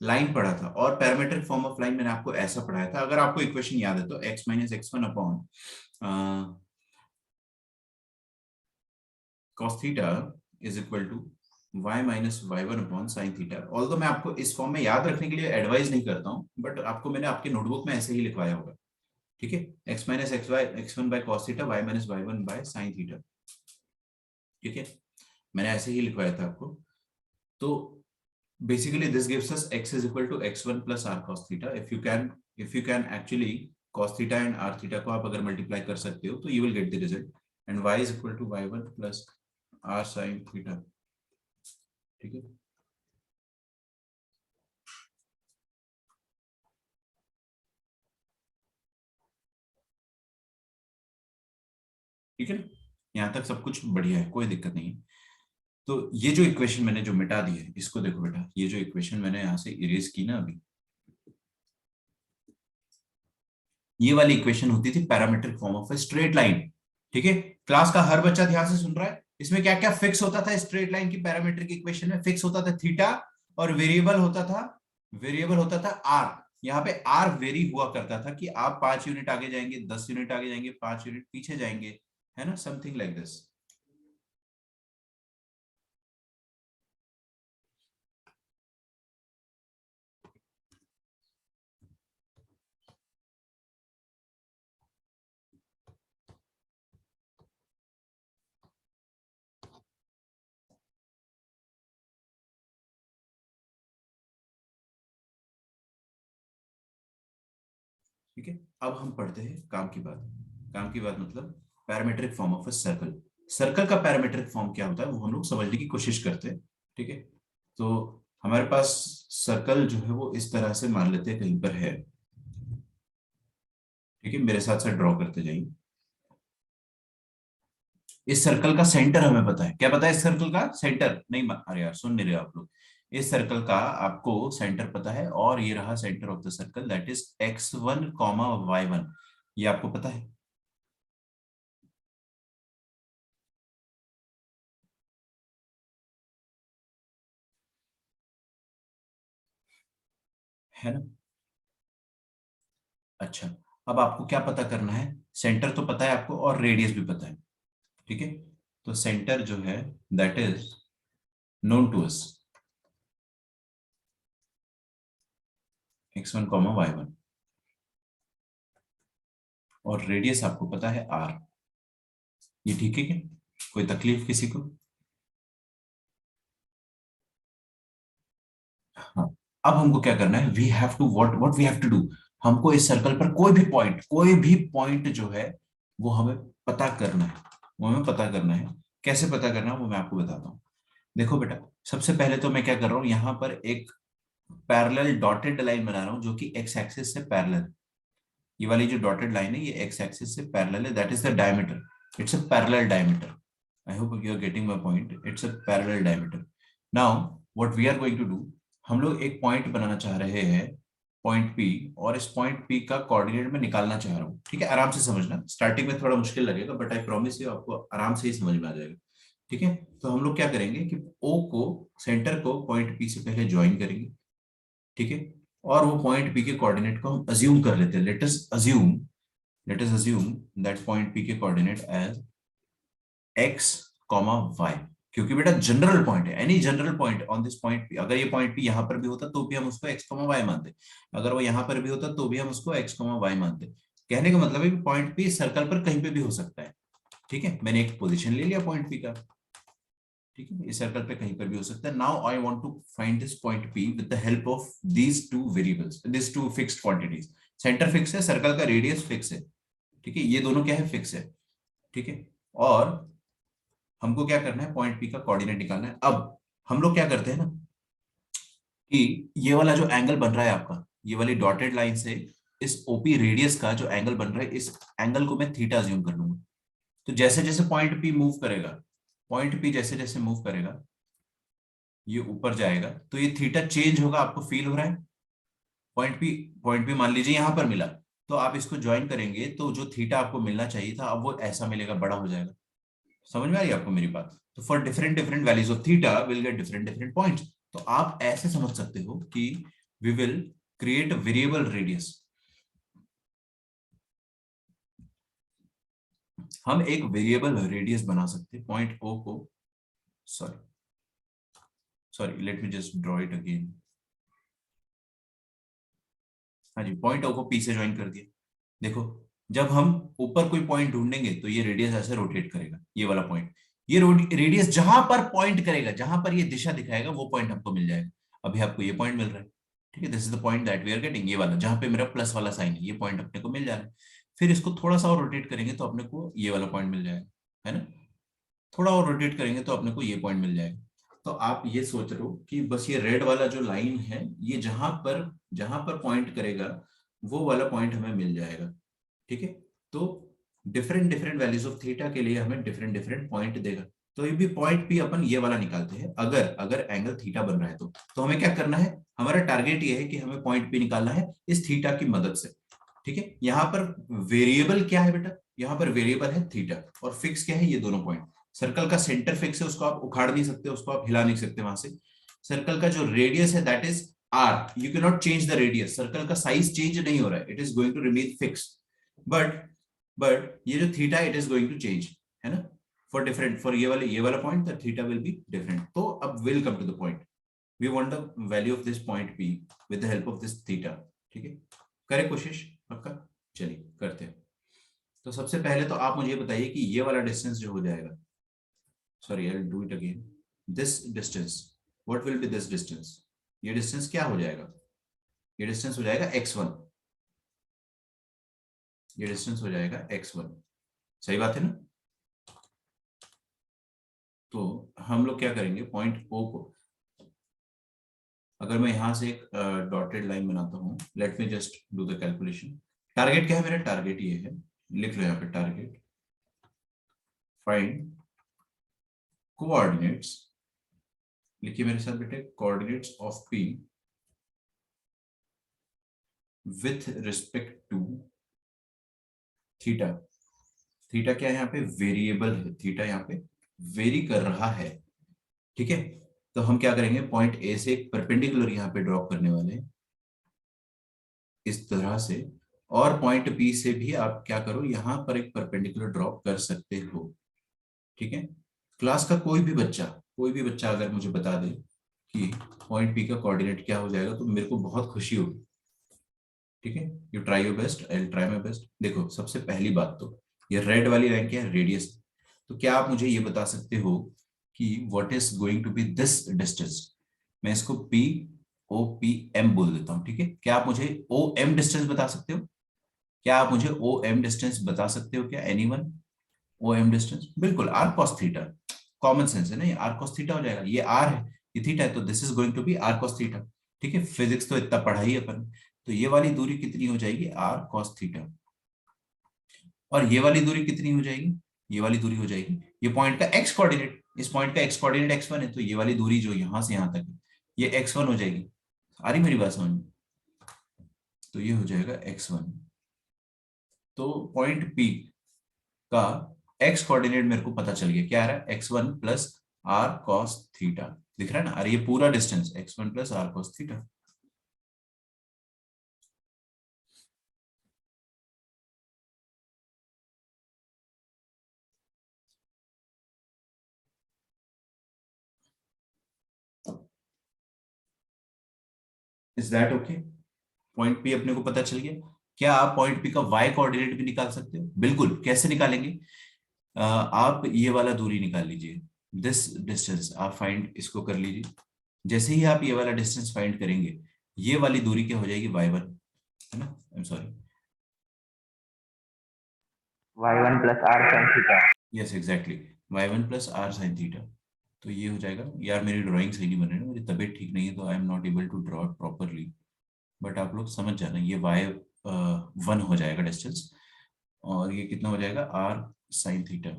लाइन पढ़ा था, और पैरामीट्रिक फॉर्म ऑफ लाइन मैंने आपको ऐसा पढ़ाया था, अगर आपको इक्वेशन याद है तो x minus x1 upon cos theta is equal to y minus y1 upon sine theta. Although मैं आपको इस फॉर्म में याद रखने के लिए एडवाइज नहीं करता हूं, बट आपको मैंने आपके नोटबुक में ऐसे ही लिखवाया होगा। ठीक है, x minus x1 by cos theta, y minus y1 by sine theta. ठीक है, मैंने ऐसे ही लिखवाया था आपको। तो basically this gives us x is equal to x1 plus r cos theta। if you can actually cos theta and r theta को आप अगर मल्टीप्लाई कर सकते हो तो you will get the result, and y is equal to y1 plus r sin theta। ठीक है, ठीक है, यहाँ तक सब कुछ बढ़िया है, कोई दिक्कत नहीं है। तो ये जो इक्वेशन मैंने जो मिटा दी है, इसको देखो बेटा, ये जो इक्वेशन मैंने यहाँ से इरेज की ना अभी, ये वाली इक्वेशन होती थी parametric form of a straight line. ठीक है, क्लास का हर बच्चा ध्यान से सुन रहा है, इसमें क्या क्या फिक्स होता था स्ट्रेट लाइन की पैरामीट्रिक इक्वेशन में, फिक्स होता था थीटा, और वेरिएबल होता था आर। यहाँ पे आर वेरी हुआ करता था कि आप 5 यूनिट आगे जाएंगे, 10 यूनिट आगे जाएंगे, 5 यूनिट पीछे जाएंगे, है ना, समथिंग लाइक दिस। ठीक है, अब हम पढ़ते हैं काम की बात। काम की बात मतलब parametric form of a circle. Circle का पैरामीट्रिक फॉर्म क्या होता है वो हम लोग समझने की कोशिश करते हैं। ठीक है, तो हमारे पास सर्कल जो है वो इस तरह से मान लेते हैं कहीं पर है। ठीक है, मेरे साथ साथ ड्रॉ करते जाइए। इस सर्कल का सेंटर हमें पता है, क्या पता है इस सर्कल का सेंटर? नहीं, अरे यार सुन नहीं रहे आप लोग। इस सर्कल का आपको सेंटर पता है, और ये रहा centre of the circle, that is x1 comma y1। ये आपको पता है ना? अच्छा, अब आपको क्या पता करना है? सेंटर तो पता है आपको और रेडियस भी पता है। ठीक है, तो सेंटर जो है that is known to us, x1 comma y1, और रेडियस आपको पता है r। ये ठीक है क्या? कोई तकलीफ किसी को? हाँ, अब हमको क्या करना है, we have to what we have to do, हमको इस सर्कल पर कोई भी पॉइंट जो है वो हमें पता करना है। वो हमें पता करना है। कैसे पता करना है वो मैं आपको बताता हूँ। देखो बेटा, सबसे पहले तो मैं क्या कर रहा हूँ, यहाँ पर एक पैरेलल डॉटेड लाइन बना रहा हूँ जो कि एक्स एक्सिस से पैरेलल। ये वाली जो डॉटेड लाइन है ये एक्स एक्सिस से पैरेलल है, that is the diameter. It's a parallel diameter. I hope you are getting my point, it's a parallel diameter. Now what we are going to do, हम लोग एक point बनाना चाह रहे हैं, पॉइंट पी, और इस पॉइंट पी का coordinate में निकालना चाह रहा हूँ। ठीक है, आराम से समझना, स्टार्टिंग में थोड़ा मुश्किल लगेगा बट आई प्रॉमिस यू आपको आराम से ही समझ में आ जाएगा। ठीक है, तो हम लोग क्या करेंगे कि ओ को, सेंटर को पॉइंट पी से पहले ज्वाइन करेंगे। ठीक है, और वो पॉइंट पी के कोऑर्डिनेट को हम अज्यूम कर लेते हैं। Let us assume that point P के coordinate as X comma Y. क्योंकि बेटा जनरल पॉइंट है, any general point on this point P, अगर ये पॉइंट पी यहां पर भी होता तो भी हम उसको एक्स कॉमा वाई मानते, अगर वो यहां पर भी होता तो भी हम उसको एक्स कॉमा वाई मानते। कहने का मतलब है कि पॉइंट पी सर्कल पर कहीं पे भी हो सकता है। ठीक है, मैंने एक पोजीशन ले लिया पॉइंट पी का। ठीक है, इस सर्कल पे कहीं पर भी हो सकता है। Now I want to find this point P with the help of these two variables, this two fixed quantities. Centre fix है, सर्कल का रेडियस फिक्स है। ठीक है, ये दोनों क्या है, फिक्स है। ठीक है, और हमको क्या करना है, पॉइंट पी का कोऑर्डिनेट निकालना है। अब हम लोग क्या करते हैं ना कि ये वाला जो एंगल बन रहा है आपका, ये वाली डॉटेड लाइन से इस ओपी रेडियस का जो एंगल बन रहा है, इस एंगल को मैं थीटा अज्यूम कर लूंगा। तो जैसे जैसे पॉइंट पी मूव करेगा, पॉइंट पी जैसे जैसे मूव करेगा, ये ऊपर जाएगा तो ये थीटा चेंज होगा, आपको फील हो रहा है? पॉइंट पी मान लीजिए यहां पर मिला, तो आप इसको ज्वाइन करेंगे तो जो थीटा आपको मिलना चाहिए था अब वो ऐसा मिलेगा, बड़ा हो जाएगा। समझ में आ रही है आपको मेरी बात? तो for different different values of theta will get different different points. तो आप ऐसे समझ सकते हो कि we will create a variable radius. हम एक वेरिएबल रेडियस बना सकते हैं पॉइंट ओ को, sorry sorry let me just draw it again. हाँ जी, पॉइंट ओ को पी से ज्वाइन कर दिया। देखो, जब हम ऊपर कोई पॉइंट ढूंढेंगे तो ये रेडियस ऐसे रोटेट करेगा, ये वाला पॉइंट, ये रेडियस जहां पर पॉइंट करेगा, जहां पर ये दिशा दिखाएगा वो पॉइंट हमको मिल जाएगा। अभी आपको ये पॉइंट मिल रहा है। ठीक है, this is the point that we are getting, ये वाला जहां पे मेरा प्लस वाला साइन है, ये पॉइंट अपने को मिल जा रहा है। फिर इसको थोड़ा सा और रोटेट करेंगे तो अपने को ये वाला पॉइंट मिल जाएगा, है ना? थोड़ा और रोटेट करेंगे तो अपने को ये पॉइंट मिल जाएगा। तो आप ये सोच रहे हो कि बस ये रेड वाला जो लाइन है, ये जहां पर पॉइंट करेगा वो वाला पॉइंट हमें मिल जाएगा। ठीक है, तो different different values of theta के लिए हमें डिफरेंट डिफरेंट पॉइंट देगा। तो ये भी पॉइंट पी अपन ये वाला निकालते हैं, अगर अगर एंगल थीटा बन रहा है तो हमें क्या करना है, हमारा टारगेट ये है कि हमें पॉइंट पी निकालना है इस थीटा की मदद से। ठीक है, यहाँ पर वेरिएबल क्या है बेटा, यहाँ पर वेरिएबल है थीटा, और फिक्स क्या है, ये दोनों पॉइंट। सर्कल का सेंटर फिक्स है, उसको आप उखाड़ नहीं सकते, उसको आप हिला नहीं सकते वहां से। सर्कल का जो रेडियस है that is r, you cannot change the radius, circle का साइज चेंज नहीं हो रहा है, it is going to remain fixed, but ये जो theta it is going to change, है ना, for different, for ये वाला point the theta will be different. तो अब we'll come to the point, we want the value of this point p with the help of this theta. ठीक है, करें कोशिश आपका, चलिए करते हैं. तो सबसे पहले तो आप मुझे बताइए कि ये वाला डिस्टेंस जो हो जाएगा, sorry I will do it again, this distance, what will B this distance, ये डिस्टेंस क्या हो जाएगा, ये डिस्टेंस हो जाएगा x1, ये डिस्टेंस हो जाएगा x1, सही बात है ना. तो हम लोग क्या करेंगे, पॉइंट O को, अगर मैं यहां से एक डॉटेड लाइन बनाता हूं, let me just do the calculation. Target क्या है मेरा, टारगेट ये है, लिख लो यहाँ पे टारगेट, फाइंड कोऑर्डिनेट्स, लिखिए मेरे साथ बेटे, coordinates of P with respect to theta. Theta क्या है यहाँ पे, वेरिएबल है, थीटा यहाँ पे वेरी कर रहा है. ठीक है, तो हम क्या करेंगे, पॉइंट ए से एक परपेंडिकुलर यहाँ पे ड्रॉप करने वाले हैं इस तरह से, और पॉइंट बी से भी आप क्या करो, यहां पर एक परपेंडिकुलर ड्रॉप कर सकते हो. ठीक है, क्लास का कोई भी बच्चा अगर मुझे बता दे कि पॉइंट पी का कोऑर्डिनेट क्या हो जाएगा तो मेरे को बहुत खुशी होगी. ठीक है, you try your best, I will try my best. देखो सबसे पहली बात तो ये रेड वाली लाइन क्या है, रेडियस. तो क्या आप मुझे ये बता सकते हो कि what is going to be this distance, मैं इसको पी ओ पी एम बोल देता हूं. ठीक है, क्या आप मुझे ओ एम डिस्टेंस बता सकते हो, क्या आप मुझे ओ एम डिस्टेंस बता सकते हो, क्या एनीवन, ओ एम डिस्टेंस, बिल्कुल R cos theta, common sense है ना, ये आर कॉस थीटा हो जाएगा, ये आर है, ये थीटा है, तो this is going to be R cos theta. ठीक है, फिजिक्स तो इतना पढ़ा ही अपन. तो ये वाली दूरी कितनी हो जाएगी, आर कॉस थीटा, और ये वाली दूरी कितनी हो जाएगी, ये वाली दूरी हो जाएगी, ये पॉइंट का एक्स कोऑर्डिनेट, इस पॉइंट का एक्स कोऑर्डिनेट x1 है, तो ये वाली दूरी जो यहां से यहां तक है ये x1 हो जाएगी. आ रही मेरी बात समझ में, तो ये हो जाएगा x1. तो पॉइंट P का x कोऑर्डिनेट मेरे को पता चल गया, क्या आ रहा है, x1 plus R cos theta, दिख रहा है ना, अरे ये पूरा distance x1 plus R cos theta. Is that okay, point P अपने को पता चल गया. क्या आप पॉइंट P का y कोऑर्डिनेट भी निकाल सकते हो, बिल्कुल, कैसे निकालेंगे, आप ये वाला दूरी निकाल लीजिए, दिस डिस्टेंस आप फाइंड इसको कर लीजिए. जैसे ही आप ये वाला डिस्टेंस फाइंड करेंगे, ये वाली दूरी क्या हो जाएगी, y1, है ना, I am sorry, y1 plus r sin theta. Yes exactly, y1 plus R sine theta. तो ये हो जाएगा, यार मेरी ड्राइंग सही नहीं बन रही है, मेरी तबीयत ठीक नहीं है, तो I am not able to draw properly, but आप लोग समझ जाना, ये y1 हो जाएगा डिस्टेंस, और ये कितना हो जाएगा, आर साइन थीटा,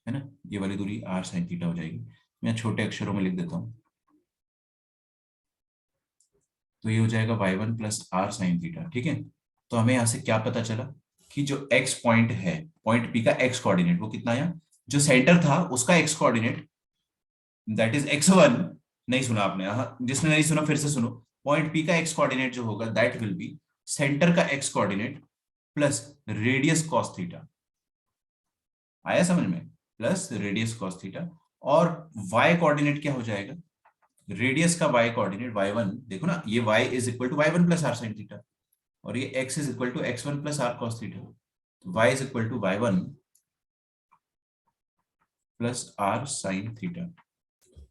है ना, ये वाली दूरी आर साइन थीटा हो जाएगी. मैं छोटे अक्षरों में लिख देता हूँ, तो ये हो जाएगा y1 plus R sine theta. ठीक है, तो हमें यहाँ से क्या पता चला कि जो x पॉइंट है, पॉइंट P का x कोऑर्डिनेट वो कितना आया, जो सेंटर था उसका x coordinate that is x1, नहीं सुना आपने, हाँ, जिसने नहीं सुना फिर से सुनो, पॉइंट P का x कोऑर्डिनेट जो होगा दैट विल बी सेंटर का x coordinate plus radius cos theta, आया समझ में, प्लस रेडियस कॉस थीटा. और y कोऑर्डिनेट क्या हो जाएगा, रेडियस का y कोऑर्डिनेट y1, देखो ना, ये y is equal to y1 plus R sine theta, और ये x is equal to x1 plus R cos theta, तो y is equal to y1 plus R sine theta.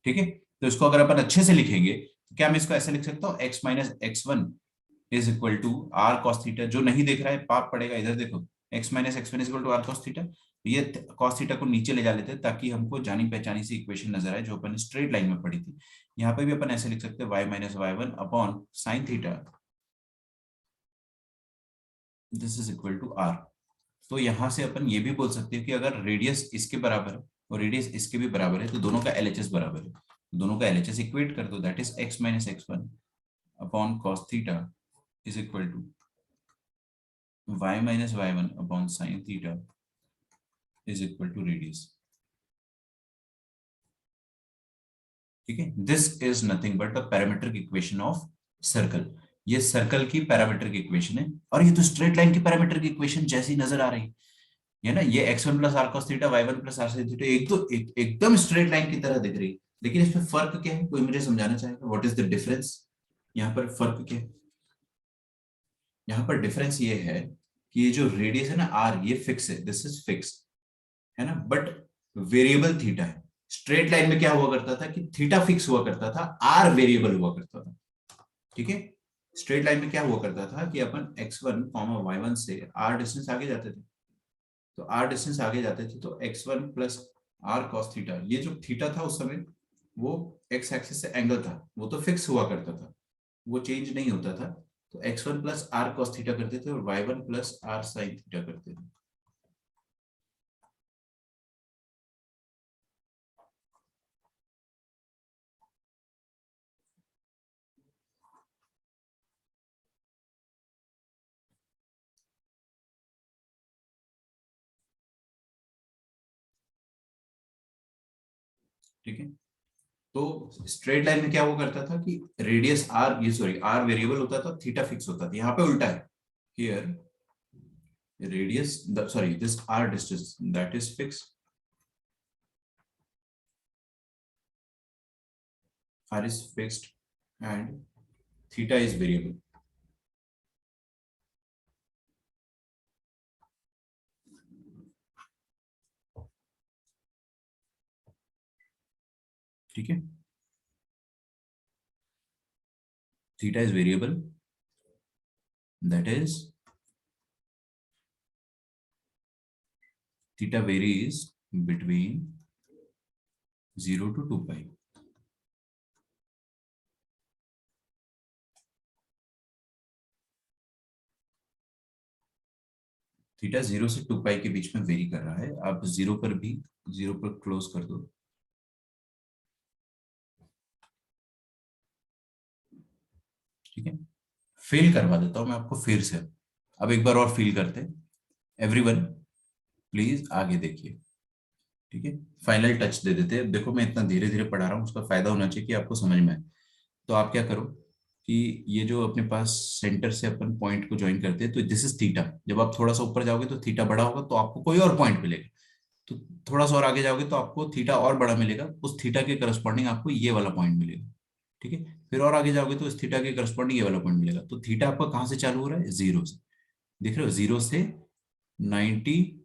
ठीक है, तो इसको अगर अपन अच्छे से लिखेंगे तो क्या मैं इसको ऐसे लिख सकता हूँ, x minus x1 is equal to R cos theta. जो नहीं देख रहा है पाप पड़ेगा, इधर देखो, x minus x1 is equal to R cos theta. ये कॉस थीटा को नीचे ले जा लेते हैं ताकि हमको जानी पहचानी सी इक्वेशन नजर आए जो अपन स्ट्रेट लाइन में पढ़ी थी. यहाँ पे भी अपन ऐसे लिख सकते हैं, y minus y1 upon sine theta, this is equal to R. तो यहां से अपन ये भी बोल सकते हैं कि अगर रेडियस इसके बराबर है और रेडियस इसके भी बराबर है तो दोनों का LHS बराबर है, दोनों का LHS इक्वेट कर दो, that is x minus x1 upon cos theta is equal to y minus y1 upon sin theta is equal to radius. ठीक है, this is nothing but the parametric equation of circle, ये circle की parametric equation है, और ये तो straight line की parametric equation जैसी नजर आ रही है ना। ये x1 plus R cos theta, y1 plus R sine theta, एक तो एकदम स्ट्रेट लाइन की तरह दिख रही। लेकिन इसमें फर्क क्या है, कोई मुझे समझाना चाहेगा, व्हाट इज द डिफरेंस? यहाँ पर फर्क क्या है? यहाँ पर डिफरेंस ये है कि ये जो रेडियस है ना r, ये फिक्स है, दिस इज फिक्स, है ना, बट वेरिएबल थीटा है। स्ट्रेट लाइन में क्या हुआ करता था कि थीटा फिक्स हुआ करता था, r वेरिएबल हुआ करता था। ठीक है, स्ट्रेट लाइन में क्या हुआ करता था कि अपन x1 y1 से r डिस्टेंस आगे जाते थे, तो r डिस्टेंस आगे जाते थे तो x1 plus r cos theta, ये जो थीटा था उस समय वो x एक्सिस से एंगल था, वो तो फिक्स हुआ करता था, वो चेंज नहीं होता था। तो x1 plus r cos theta करते थे और y1 plus r sin theta करते थे। ठीक है, तो स्ट्रेट लाइन में क्या हुआ करता था कि रेडियस r, ये सॉरी r वेरिएबल होता था, थीटा फिक्स होता था। यहाँ पे उल्टा है, here radius, sorry, this r distance that is fixed, r is fixed and theta is variable. ठीक है, theta is variable, that is theta varies between 0 to 2 pi. Theta 0 से 2 पाई के बीच में वेरी कर रहा है। आप 0 पर भी, 0 पर क्लोज कर दो। ठीक है, फेल करवा देता हूं मैं आपको फिर से, अब एक बार और फील करते हैं। एवरीवन प्लीज आगे देखिए। ठीक है, फाइनल टच दे देते हैं। देखो मैं इतना धीरे धीरे पढ़ा रहा हूँ, उसका फायदा होना चाहिए कि आपको समझ में आए। तो आप क्या करो कि ये जो अपने पास सेंटर से अपन पॉइंट को ज्वाइन करते हैं, तो दिस इज थीटा। जब आप थोड़ा सा ऊपर जाओगे तो थीटा बड़ा होगा, तो आपको कोई और पॉइंट मिलेगा। तो थोड़ा सा और आगे जाओगे तो आपको थीटा और बड़ा मिलेगा, उस थीटा के करस्पॉन्डिंग आपको ये वाला पॉइंट मिलेगा। ठीक है, फिर और आगे जाओगे तो इस थीटा के करस्पॉन्डिंग ये वाला पॉइंट मिलेगा। तो थीटा आपका कहाँ से चालू हो रहा है? जीरो से। देख रहे हो, जीरो से 90,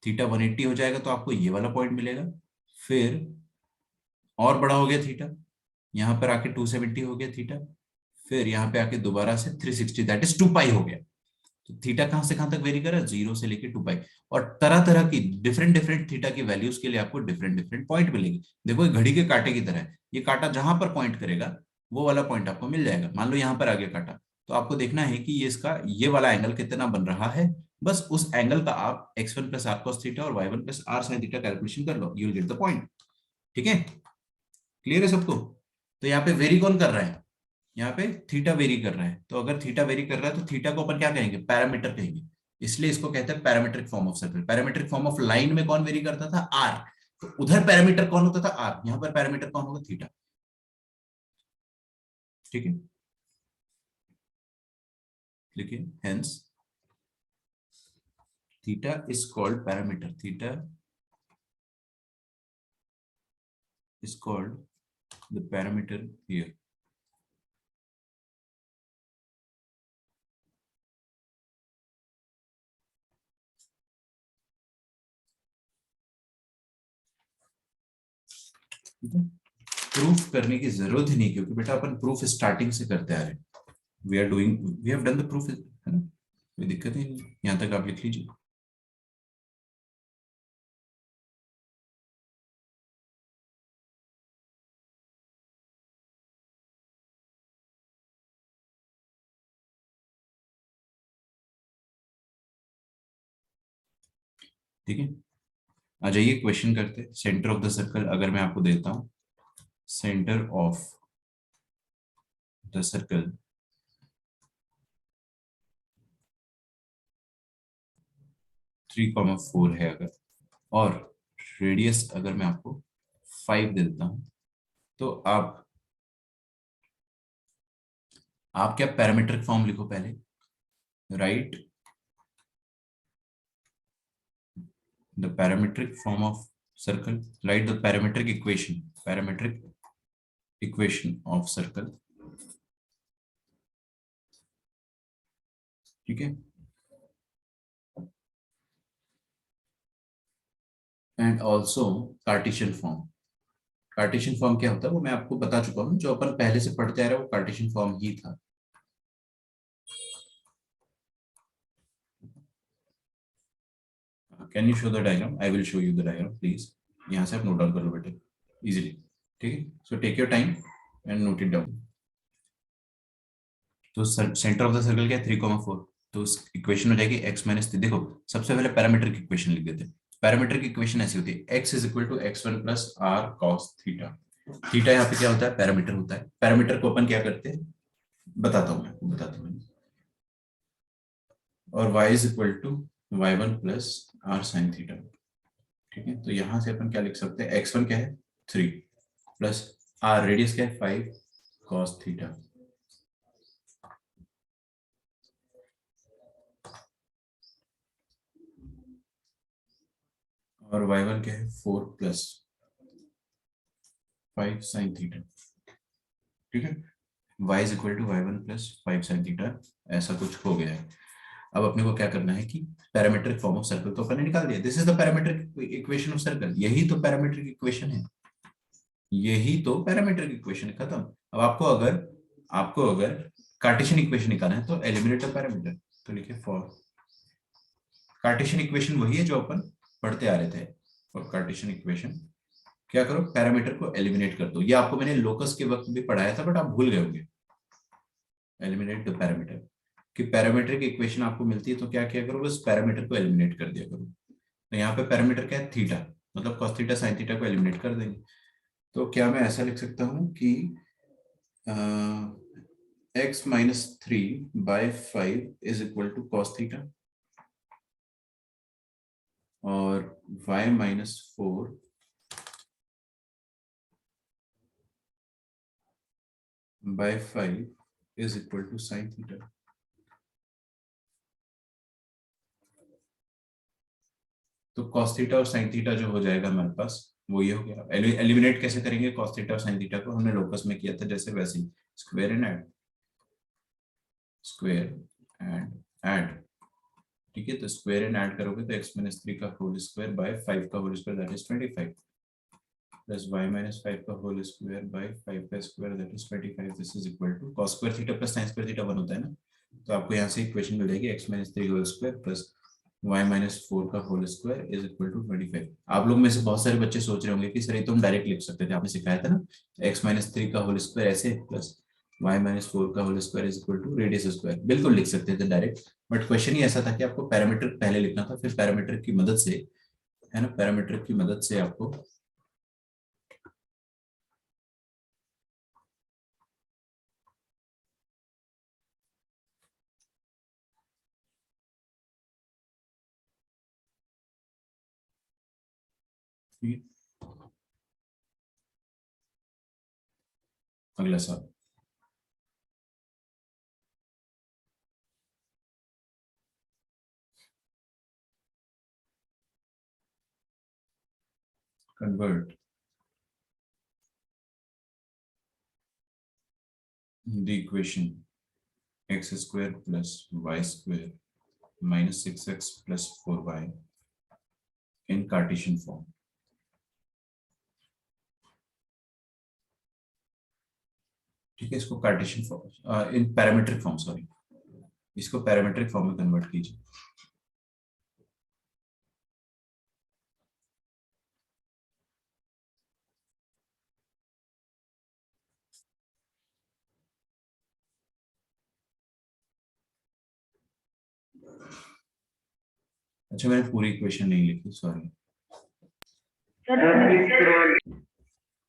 थीटा 180 हो जाएगा तो आपको ये वाला पॉइंट मिलेगा। फिर और बड़ा हो गया थीटा, यहाँ पर आके 270 हो गया थीटा, फिर यहाँ पे आके दोबारा से 360, दैट इज 2 पाई हो गया। तो थीटा कहां से कहां तक वेरी कर रहा है? 0 से लेके 2 पाई। और तरह तरह की डिफरेंट डिफरेंट थीटा की वैल्यूज के लिए आपको डिफरेंट डिफरेंट पॉइंट मिलेगी। देखो ये घड़ी के कांटे की तरह है, ये कांटा जहां पर पॉइंट करेगा वो वाला पॉइंट आपको मिल जाएगा। मान लो यहाँ पर आ गया कांटा, तो आपको देखना है कि ये इसका ये वाला एंगल कितना बन रहा है। बस उस एंगल का आप x1 plus R cos theta और y1 plus R sine theta calculation कर लो, you will get the point. ठीक है, क्लियर है सबको? तो यहाँ पे वेरी कौन कर रहा है? यहाँ पे थीटा वेरी कर रहा है। तो अगर थीटा वेरी कर रहा है तो थीटा को अपन क्या कहेंगे? पैरामीटर कहेंगे। इसलिए इसको कहते हैं parametric form of circle. Parametric form of line में कौन वेरी करता था? आर। तो उधर पैरामीटर कौन होता था? आर। यहाँ पर पैरामीटर कौन होगा? थीटा। ठीक है, लिखिए hence theta is called parameter, theta is called the parameter here. ठीक है, प्रूफ करने की जरूरत ही नहीं, क्योंकि बेटा अपन प्रूफ स्टार्टिंग से करते आ रहे हैं। We are doing, we have done the proof, है ना, कोई दिक्कत ही नहीं। यहाँ तक आप लिख लीजिए। ठीक है, आ जाइए क्वेश्चन करते हैं। सेंटर ऑफ द सर्कल अगर मैं आपको देता हूं, सेंटर ऑफ द सर्कल 3,4 है अगर, और रेडियस अगर मैं आपको 5 दे देता हूं, तो आप आप क्या पैरामीट्रिक फॉर्म लिखो पहले, right the parametric form of circle, right the parametric equation of circle, ठीक है। And also Cartesian form. Cartesian form क्या होता है वो मैं आपको बता चुका हूँ, जो अपन पहले से पढ़ते आ रहे हैं वो कार्टेशियन फॉर्म ही था। Can you show the diagram? I will show you the diagram, please. यहाँ से आप नोट डाउन कर लो बेटे इजीली, ठीक है। So take your time and note it down. तो सेंटर ऑफ द सर्कल क्या है, 3,4। तो इक्वेशन हो जाएगी x माइनस 3। देखो सबसे पहले पैरामीट्रिक इक्वेशन लिख देते हैं। पैरामीट्रिक इक्वेशन ऐसी होती है, x is equal to x1 plus R cos theta. Theta यहाँ पे क्या होता है, पैरामीटर होता है। पैरामीटर को अपन क्या करते हैं बताता हूँ, मैं बताता हूँ। और y is equal to y1 plus R sine theta, ठीक है। तो यहाँ से अपन क्या लिख सकते हैं, x1 क्या है 3 प्लस आर रेडियस क्या है 5 कॉस थीटा, और y1 क्या है 4 प्लस 5 साइन थीटा, ठीक है। y is equal to y1 plus 5 sine theta, ऐसा कुछ हो गया है। अब अपने को क्या करना है कि पैरामीट्रिक फॉर्म ऑफ सर्कल तो अपन ने निकाल दिया, this is the parametric equation of circle, यही तो पैरामीट्रिक इक्वेशन है, यही तो पैरामीट्रिक इक्वेशन है, खत्म। अब आपको अगर कार्टेशियन इक्वेशन निकालना है तो एलिमिनेट द पैरामीटर, तो लिखे फॉर कार्टेशियन इक्वेशन वही है जो अपन पढ़ते आ रहे थे। और कार्टेशियन इक्वेशन क्या करो, पैरामीटर को एलिमिनेट कर दो। ये आपको मैंने लोकस के वक्त भी पढ़ाया था बट आप भूल गए होंगे। एलिमिनेट द पैरामीटर कि पैरामीट्रिक इक्वेशन आपको मिलती है तो क्या किया करो, बस पैरामीटर को एलिमिनेट कर दिया करो। तो यहाँ पे पैरामीटर क्या है थीटा, मतलब cos थीटा sin थीटा को एलिमिनेट कर देंगे। तो क्या मैं ऐसा लिख सकता हूँ कि x minus 3/5 is equal to cos theta, और y minus 4/5 is equal to sin theta. तो cos थीटा और sin थीटा जो हो जाएगा हमारे पास वो ये हो गया। एलिमिनेट कैसे करेंगे cos थीटा और sin थीटा को, हमने लोकस में किया था जैसे वैसे ही, square and add, square and add, ठीक है। तो स्क्वायर एंड ऐड करोगे तो x माइनस 3 का होल स्क्वायर बाय 5 का whole square that is 25 plus y minus 5 का होल स्क्वायर बाय 5 का square that is 25। This is equal to cos square theta plus sin square theta 1 होता है ना। तो आपको यहाँ से इक्वेशन मिल जाएगी x minus 3 whole square plus y minus 4 का whole square is equal to 25। आप लोग में से बहुत सारे बच्चे सोच रहे होंगे कि सर ये तो हम डायरेक्ट लिख सकते थे, आपने सिखाया था ना, x माइनस 3 का होल स्क्वायर ऐसे प्लस y माइनस 4 का whole square is equal to radius square, बिल्कुल लिख सकते थे डायरेक्ट। बट क्वेश्चन ही ऐसा था कि आपको पैरामीटर पहले लिखना था, फिर पैरामीटर की मदद से, है ना, पैरामीटर की मदद से आपको अगला सवाल। convert the equation x square plus y square minus 6x plus 4y in Cartesian form। ठीक है, इसको Cartesian form in parametric form, sorry, इसको पैरामीट्रिक फॉर्म में कन्वर्ट कीजिए। अच्छा मैंने पूरी इक्वेशन नहीं लिखी, सॉरी,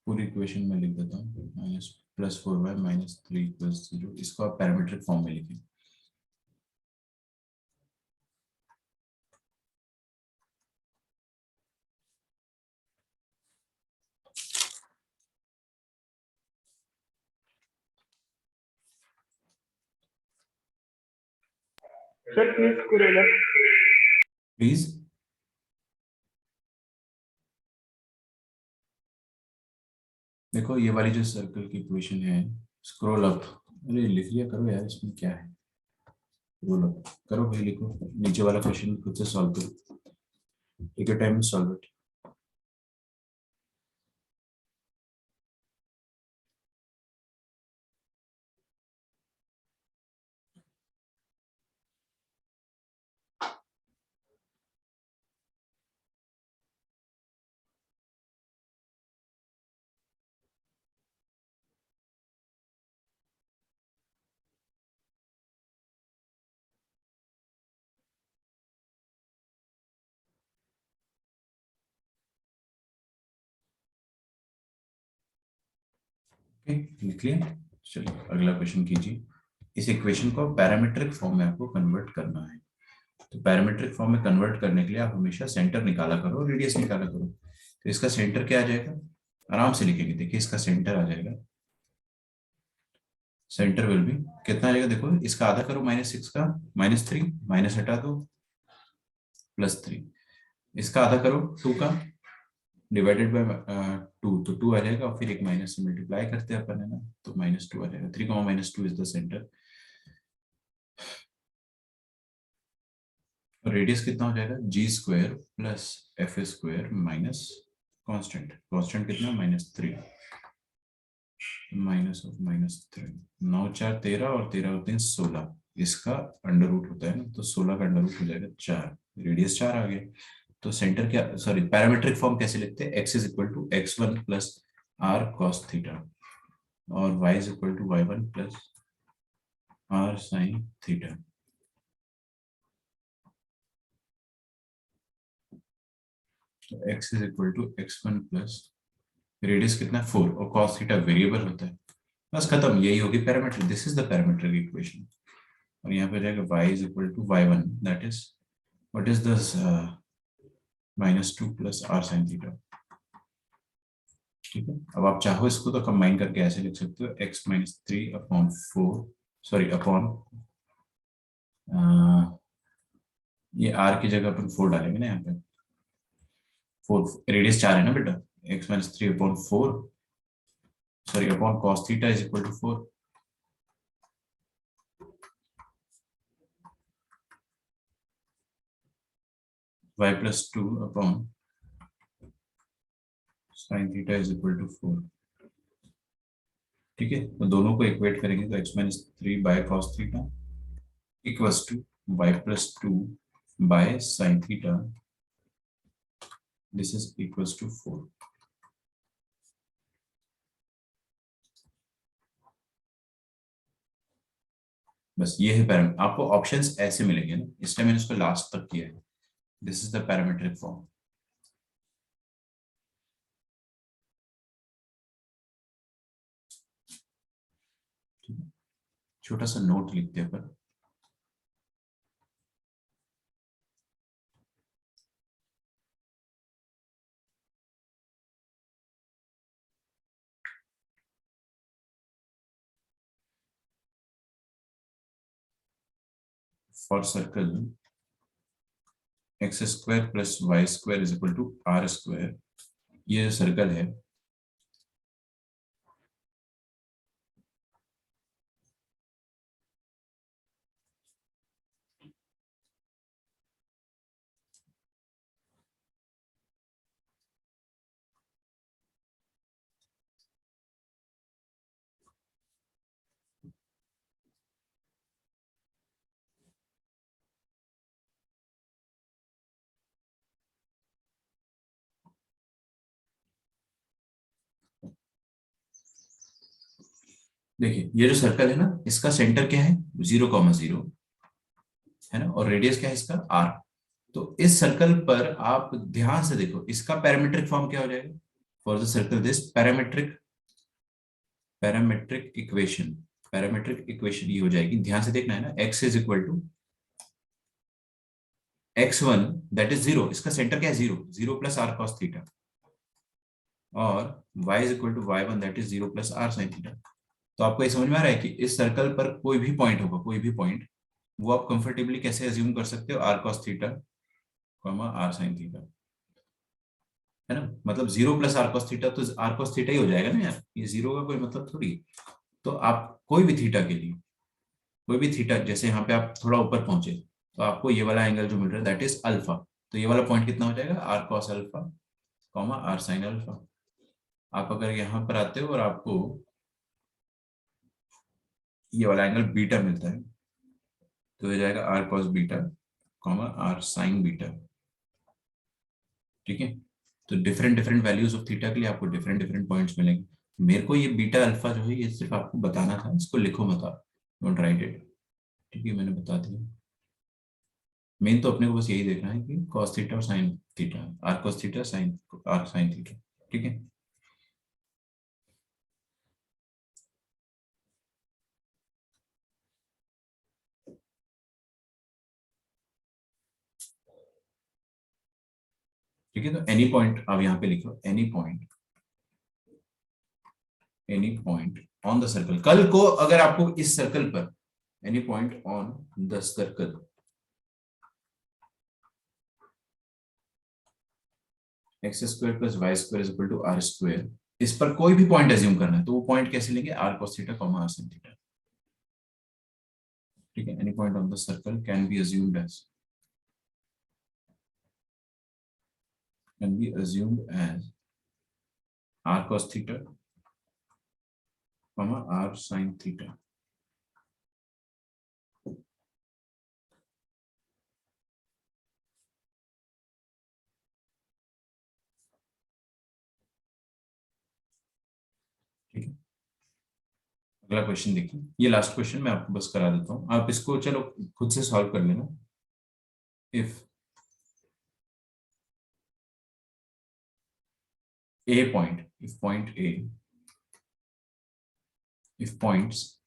पूरी इक्वेशन में लिख देता हूँ, minus plus 4y minus 3 plus 0, इसको आप पैरामीट्रिक फॉर्म में लिखें। Sir please scroll up. Please देखो ये वाली जो सर्कल की इक्वेशन है, स्क्रॉल अप। अरे लिख लिया करो यार, इसमें क्या है, स्क्रॉल अप करो भाई, लिखो नीचे वाला क्वेश्चन खुद से सॉल्व करो, take your time solve it. लिख लिया, चलिए अगला क्वेश्चन कीजिए। इस इक्वेशन को पैरामीट्रिक फॉर्म में आपको कन्वर्ट करना है। तो पैरामीट्रिक फॉर्म में कन्वर्ट करने के लिए आप हमेशा सेंटर निकाला करो, रेडियस निकाला करो। तो इसका सेंटर क्या आ जाएगा, आराम से लिखेंगे, देखिए इसका सेंटर आ जाएगा, सेंटर विल बी कितना आ जाएगा, देखो इसका आधा करो -6 का, -3 माइनस हटा दो, +3, इसका आधा करो 2 का, डिवाइडेड बाय 2, तो 2 आ जाएगा, और फिर एक माइनस से मल्टीप्लाई करते हैं अपन, है ना, तो -2 आ जाएगा। 3, -2 इज द सेंटर। रेडियस कितना हो जाएगा, g² + f² minus constant, constant कितना, -3, -3, 9 4 13 और 13 होते हैं 16, इसका अंडर रूट होता है ना, तो 16 का अंडर रूट हो जाएगा 4, रेडियस 4 आ गया। तो सेंटर क्या, सॉरी पैरामीट्रिक फॉर्म कैसे लिखते हैं, x = x1 + r cos theta और y = y1 + r sin theta. तो x = x1 + रेडियस कितना 4 और cos थीटा वेरिएबल होता है, बस खत्म, यही होगी parametric, this is the parametric equation. और यहाँ पे जाएगा y = y1, that is what is this, -2 + r sin theta. ठीक है, अब आप चाहो इसको तो कंबाइन करके ऐसे लिख सकते हो, x - 3/4, सॉरी अपॉन, ये r की जगह अपन 4 डालेंगे ना, यहाँ पे 4, रेडियस 4 है ना बेटा, x - 3/4, sorry upon cos theta = 4, y + 2 upon sin theta = 4। ठीक है, तो दोनों को इक्वेट करेंगे तो x - 3/cos theta equals to y + 2 by sin theta, this is equals to 4। बस ये है पैरामीटर, आपको ऑप्शंस ऐसे मिलेंगे ना, इस टाइम मैंने इसको लास्ट तक किया है, this is the parametric form. छोटा सा नोट लिखते हैं पर, for circle x² + y² = r², ये जो सर्कल है, देखिए ये जो सर्कल है ना, इसका सेंटर क्या है, 0,0 है ना, और रेडियस क्या है इसका r। तो इस सर्कल पर आप ध्यान से देखो, इसका पैरामीट्रिक फॉर्म क्या हो जाएगा, for the circle this parametric equation, parametric equation ये हो जाएगी, ध्यान से देखना है ना, x = x1 दैट इज 0, इसका सेंटर क्या है 0, 0 + r cos थीटा, और y = y1 that is 0 + r sin theta. तो आपको ये समझ में आ रहा है कि इस सर्कल पर कोई भी पॉइंट होगा, कोई भी पॉइंट वो आप कंफर्टेबली कैसे एज्यूम कर सकते हो, R cos theta comma R sine theta, है ना। मतलब 0 प्लस आर कॉस थीटा तो आर कॉस थीटा ही हो जाएगा ना यार, ये 0 का कोई मतलब थोड़ी है। तो आप कोई भी थीटा के लिए, कोई भी थीटा, जैसे यहाँ पे आप थोड़ा ऊपर पहुंचे तो आपको ये वाला एंगल जो मिल रहा है दैट इज अल्फा, तो ये वाला पॉइंट कितना हो जाएगा, R cos alpha comma R sine alpha. आप अगर यहाँ पर आते हो और आपको ये वाला एंगल बीटा मिलता है तो हो जाएगा R cos beta comma R sine beta. ठीक है, तो different different values of theta के लिए आपको डिफरेंट डिफरेंट पॉइंट्स मिलेंगे। मेरे को ये बीटा अल्फा जो है ये सिर्फ आपको बताना था, इसको लिखो मत आप, डोंट राइट इट। ठीक है, मैंने बता दिया। मेन तो अपने को बस यही देखना है कि cos थीटा और sin theta, R cos theta sine R sine theta. ठीक है, ठीक है। तो एनी पॉइंट आप यहाँ पे लिखो, any point on the circle. कल को अगर आपको इस सर्कल पर any point on the circle X square plus Y square is equal to R square, इस पर कोई भी पॉइंट एज्यूम करना है तो वो पॉइंट कैसे लेंगे, R cos theta comma R sin theta. ठीक है, any point on the circle can be assumed as r cos theta comma r sin theta। ठीक है, अगला क्वेश्चन देखिए, ये लास्ट क्वेश्चन मैं आपको बस करा देता हूँ, आप इसको चलो खुद से सॉल्व कर लेना। If a point, if point a, if points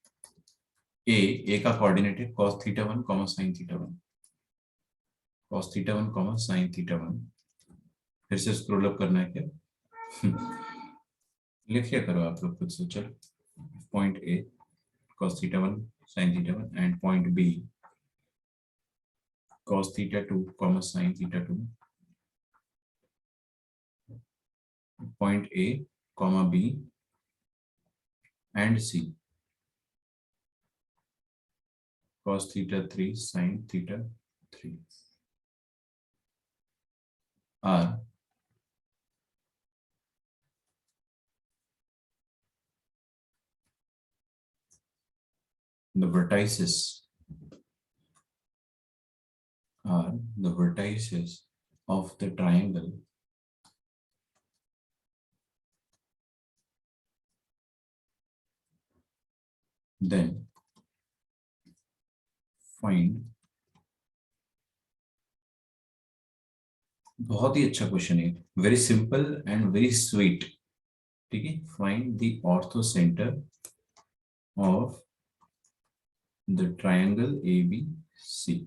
a का कोऑर्डिनेट है cos theta 1 comma sin theta 1, cos theta 1 comma sin theta 1। फिर से स्क्रॉल अप करना है क्या? लिख लिया करो आप लोग खुद से, चलो। Point a cos theta 1 sin theta 1 and point b cos theta 2 comma sin theta 2। Point a comma b and c cos theta 3 sin theta 3 are the vertices of the triangle then find, बहुत ही अच्छा question है, very simple and very sweet. ठीक है, find the ortho centre of the triangle ABC।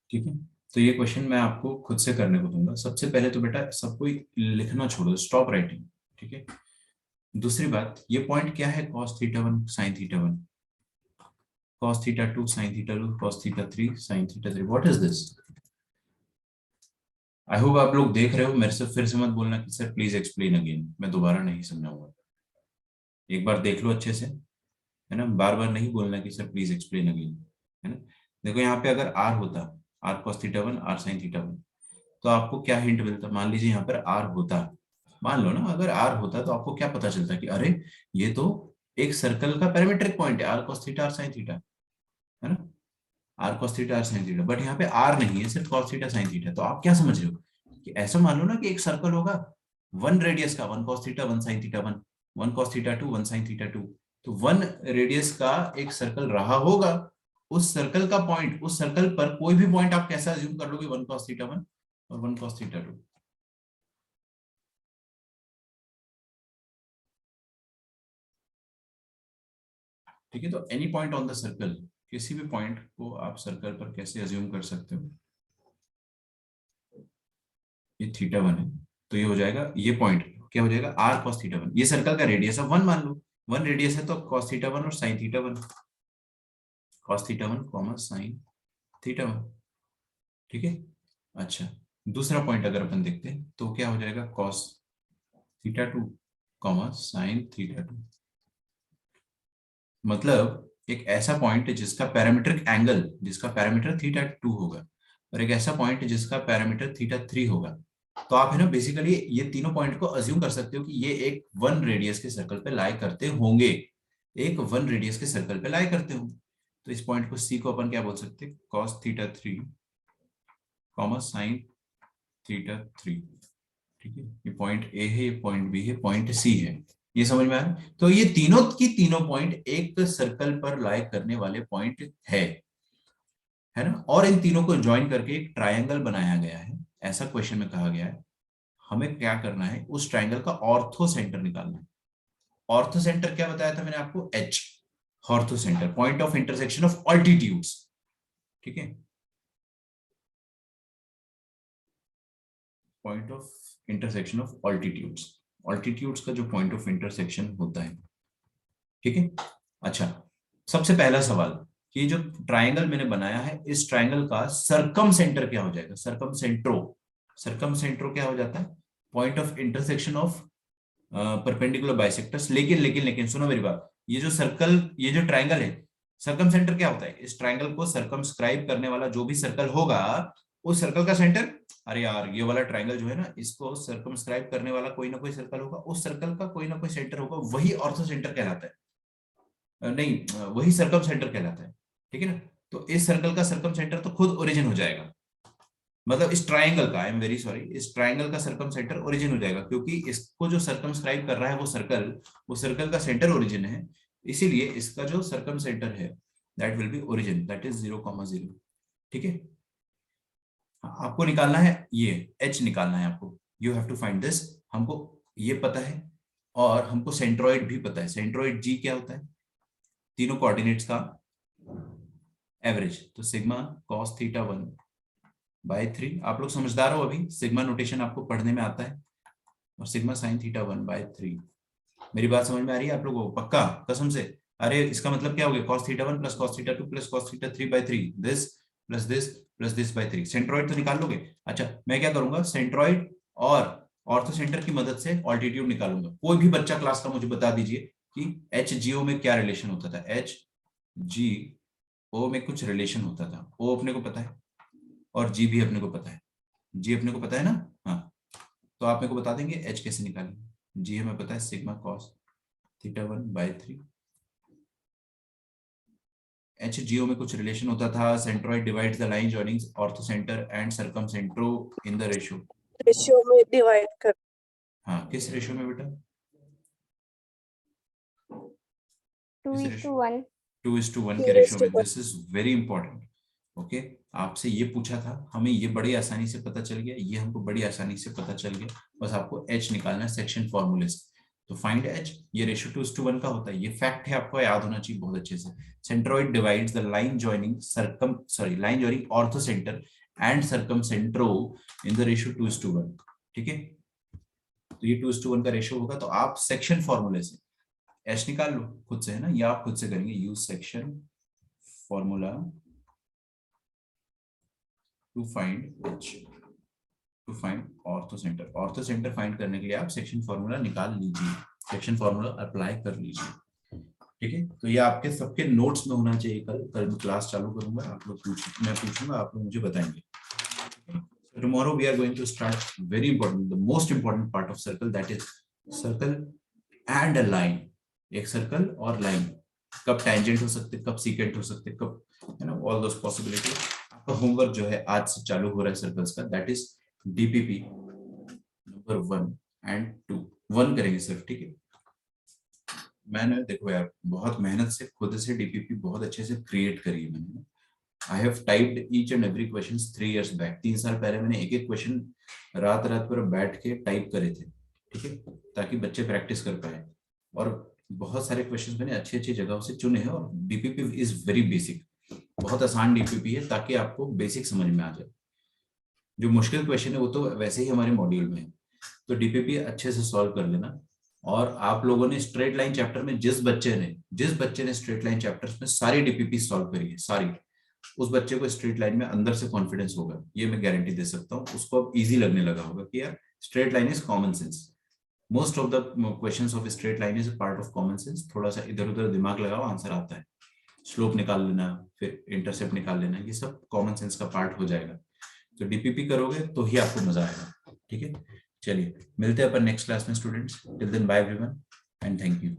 ठीक है, तो ये question मैं आपको खुद से करने को दूंगा। सबसे पहले तो बेटा सबको लिखना छोड़ो, स्टॉप राइटिंग। ठीक है, दूसरी बात, ये पॉइंट क्या है, cos theta 1 sin theta 1, cos theta 2 sin theta 2, cos theta 3 sin theta 3, what is this. I hope आप लोग देख रहे हो, मेरे से फिर से मत बोलना कि सर प्लीज एक्सप्लेन अगेन, मैं दोबारा नहीं समझाऊंगा। एक बार देख लो अच्छे से, है ना, बार बार नहीं बोलना कि सर प्लीज एक्सप्लेन अगेन, है ना। देखो यहाँ पे अगर आर होता, R cos theta 1 R sin theta 1, तो आपको क्या हिंट मिलता, मान लीजिए यहाँ पर आर होता, मान लो ना अगर आर होता तो आपको क्या पता चलता कि अरे ये तो एक सर्कल का पैरामीट्रिक पॉइंट है, r cos theta r sin theta, है ना, r cos theta r sin theta. But यहाँ पे आर नहीं है, सिर्फ cos थीटा sin थीटा। तो आप क्या समझ रहे हो कि ऐसा मान लो ना कि एक सर्कल होगा, वन रेडियस का, 1 cos theta 1 sin theta 1, 1 cos theta 2 1 sin theta 2। तो 1 रेडियस का एक सर्कल रहा होगा, उस सर्कल का पॉइंट, उस सर्कल पर कोई भी पॉइंट आप कैसा अज्यूम कर लोगे, 1 cos थीटा 1 और 1 cos थीटा 2। ठीक है, तो any point on the circle, किसी भी पॉइंट को आप सर्कल पर कैसे अज्यूम कर सकते हो, ये θ1 है, तो ये हो जाएगा, ये पॉइंट क्या हो जाएगा, r cos θ1, ये सर्कल का रेडियस है 1 मान लो, 1 रेडियस है तो cos θ1 और sin θ1, cos θ1 sin θ1, ठीक है। अच्छा, दूसरा पॉइंट अगर अपन देखते हैं तो क्या हो जाएगा, cos θ2 sin θ2, मतलब एक ऐसा पॉइंट जिसका पैरामीट्रिक एंगल, जिसका पैरामीटर θ2 होगा, और एक ऐसा पॉइंट जिसका पैरामीटर θ3 होगा, तो आप है ना बेसिकली ये तीनों पॉइंट को अज्यूम कर सकते हो कि ये एक 1 रेडियस के सर्कल पे लाई करते होंगे, एक 1 रेडियस के सर्कल पे लाई करते होंगे। तो इस पॉइंट को सी को अपन क्या बोल सकते हैं, cos θ3 sin θ3, ठीक है। ये पॉइंट ए है, ये पॉइंट बी है, पॉइंट सी है, ये समझ में आया। तो ये तीनों की तीनों पॉइंट एक सर्कल पर लाई करने वाले पॉइंट है ना, और इन तीनों को ज्वाइन करके एक ट्रायंगल बनाया गया है, ऐसा क्वेश्चन में कहा गया है। हमें क्या करना है, उस ट्रायंगल का ऑर्थो सेंटर निकालना है। ऑर्थो सेंटर क्या बताया था मैंने आपको, H, ortho centre point of intersection of altitudes, ठीक है, point of intersection of altitudes, altitudes का जो पॉइंट ऑफ इंटरसेक्शन होता है, ठीक है। अच्छा, सबसे पहला सवाल, ये जो ट्रायंगल मैंने बनाया है, इस ट्रायंगल का सरकम सेंटर क्या हो जाएगा, सरकम सेंट्रो, सरकम सेंट्रो क्या हो जाता है, point of intersection of perpendicular bisectors. लेकिन लेकिन लेकिन सुनो मेरी बात, ये जो सर्कल, ये जो ट्रायंगल है, सरकम सेंटर क्या होता है, इस ट्रायंगल को सरकमस्क्राइब करने वाला जो भी सर्कल होगा, उस सर्कल का सेंटर, अरे यार ये वाला ट्रायंगल जो है ना, इसको सर्कमस्क्राइब करने वाला कोई ना कोई सर्कल होगा, उस सर्कल का कोई ना कोई सेंटर होगा, वही ऑर्थो सेंटर कहलाता है, नहीं वही सर्कम सेंटर कहलाता है, ठीक है ना। तो इस सर्कल का सर्कम सेंटर तो खुद ओरिजिन हो जाएगा, मतलब इस ट्रायंगल का, आई एम वेरी सॉरी, इस ट्रायंगल का सर्कम सेंटर ओरिजिन हो जाएगा, क्योंकि इसको जो सर्कमस्क्राइब कर रहा है वो सर्कल का सेंटर ओरिजिन है, इसीलिए इसका जो सर्कम सेंटर है that will B origin, that is 0,0, ठीक है। आपको निकालना है ये h निकालना है आपको, you have to find this, हमको ये पता है, और हमको सेंट्रोइड भी पता है, सेंट्रोइड g क्या होता है, तीनों कोऑर्डिनेट्स का एवरेज, तो सिग्मा cos θ1 बाय 3, आप लोग समझदार हो, अभी सिग्मा नोटेशन आपको पढ़ने में आता है, और सिग्मा sin θ1 बाय 3, मेरी बात समझ में आ रही है आप लोगों को, पक्का कसम से। अरे इसका मतलब क्या हो गया, cos θ1 plus cos θ2 plus cos θ3 by 3, this plus this plus this by 3, centroid तो निकाल लोगे। अच्छा, मैं क्या करूंगा, सेंट्रोइड और ऑर्थो सेंटर की मदद से ऑल्टीट्यूड निकालूंगा। कोई भी बच्चा क्लास का मुझे बता दीजिए कि एच जी ओ में क्या रिलेशन होता था, एच जी ओ में कुछ रिलेशन होता था, ओ अपने को पता है और जी भी अपने को पता है, जी अपने को पता है ना, हाँ, तो आप मेरे को बता देंगे एच कैसे निकालेंगे। जी हमें पता है sigma cos θ1 by 3, H G O में कुछ रिलेशन होता था, centroid divides the line joining orthocentre and circumcentre in the ratio में डिवाइड कर, हाँ किस रेशियो में बेटा, 2:1 2:1 के रेशियो में, this is very important. Okay, आपसे ये पूछा था, हमें ये बड़ी आसानी से पता चल गया, ये हमको बड़ी आसानी से पता चल गया, बस आपको h निकालना है सेक्शन फॉर्मूले से। तो फाइंड h, ये रेशियो 2:1 का होता है, ये फैक्ट है, आपको याद होना चाहिए बहुत अच्छे से। Centroid divides the line joining line joining orthocentre and circumcentre in the ratio 2:1, ठीक है। तो ये 2:1 का रेशियो होगा, तो आप सेक्शन फॉर्मूले से h निकाल लो खुद से, है ना, या आप खुद से करेंगे, use section formula to find h, to find orthocentre. Orthocentre find करने के लिए आप सेक्शन फॉर्मूला निकाल लीजिए, सेक्शन फॉर्मूला अप्लाई कर लीजिए, ठीक है। तो ये आपके सबके नोट्स में होना चाहिए, कल मैं क्लास चालू करूंगा, आप लोग मैं पूछूंगा, आप लोग मुझे बताएंगे। So tomorrow we are going to start very important, the most important part of circle, that is circle and a line। एक सर्कल और लाइन कब टेंजेंट हो सकते, कब सीकेंट हो सकते, कब, है ना, ऑल दोस पॉसिबिलिटी। आपका होमवर्क जो है आज से चालू हो रहा है सर्कल्स का, that is DPP number 1 and 2, 1 करेंगे सिर्फ, ठीक है। मैंने देखो यार बहुत मेहनत से खुद से डीपीपी बहुत अच्छे से क्रिएट करी है मैंने। I have typed each and every question 3 years back, 3 साल पहले मैंने एक एक क्वेश्चन रात रात पर बैठ के टाइप करे थे, ठीक है, ताकि बच्चे प्रैक्टिस कर पाए। और बहुत सारे क्वेश्चंस मैंने अच्छी अच्छी जगहों से चुने हैं और डीपीपी इज वेरी बेसिक, बहुत आसान डीपीपी है ताकि आपको बेसिक समझ में आ जाए। जो मुश्किल क्वेश्चन है वो तो वैसे ही हमारे मॉड्यूल में है, तो डीपीपी अच्छे से सॉल्व कर लेना। और आप लोगों ने स्ट्रेट लाइन चैप्टर में जिस बच्चे ने स्ट्रेट लाइन चैप्टर्स में सारी डीपीपी सॉल्व करी है सारी, उस बच्चे को स्ट्रेट लाइन में अंदर से कॉन्फिडेंस होगा, ये मैं गारंटी दे सकता हूँ। उसको अब इजी लगने लगा होगा कि यार straight line is common sense. Most of the questions of straight line is part of common sense. थोड़ा सा इधर उधर दिमाग लगाओ, आंसर आता है। स्लोप निकाल लेना, फिर इंटरसेप्ट निकाल लेना, ये सब कॉमन सेंस का पार्ट हो जाएगा। तो डीपीपी करोगे तो ही आपको मजा आएगा। ठीक है, चलिए मिलते हैं अपन नेक्स्ट क्लास में students. Till then bye everyone and thank you.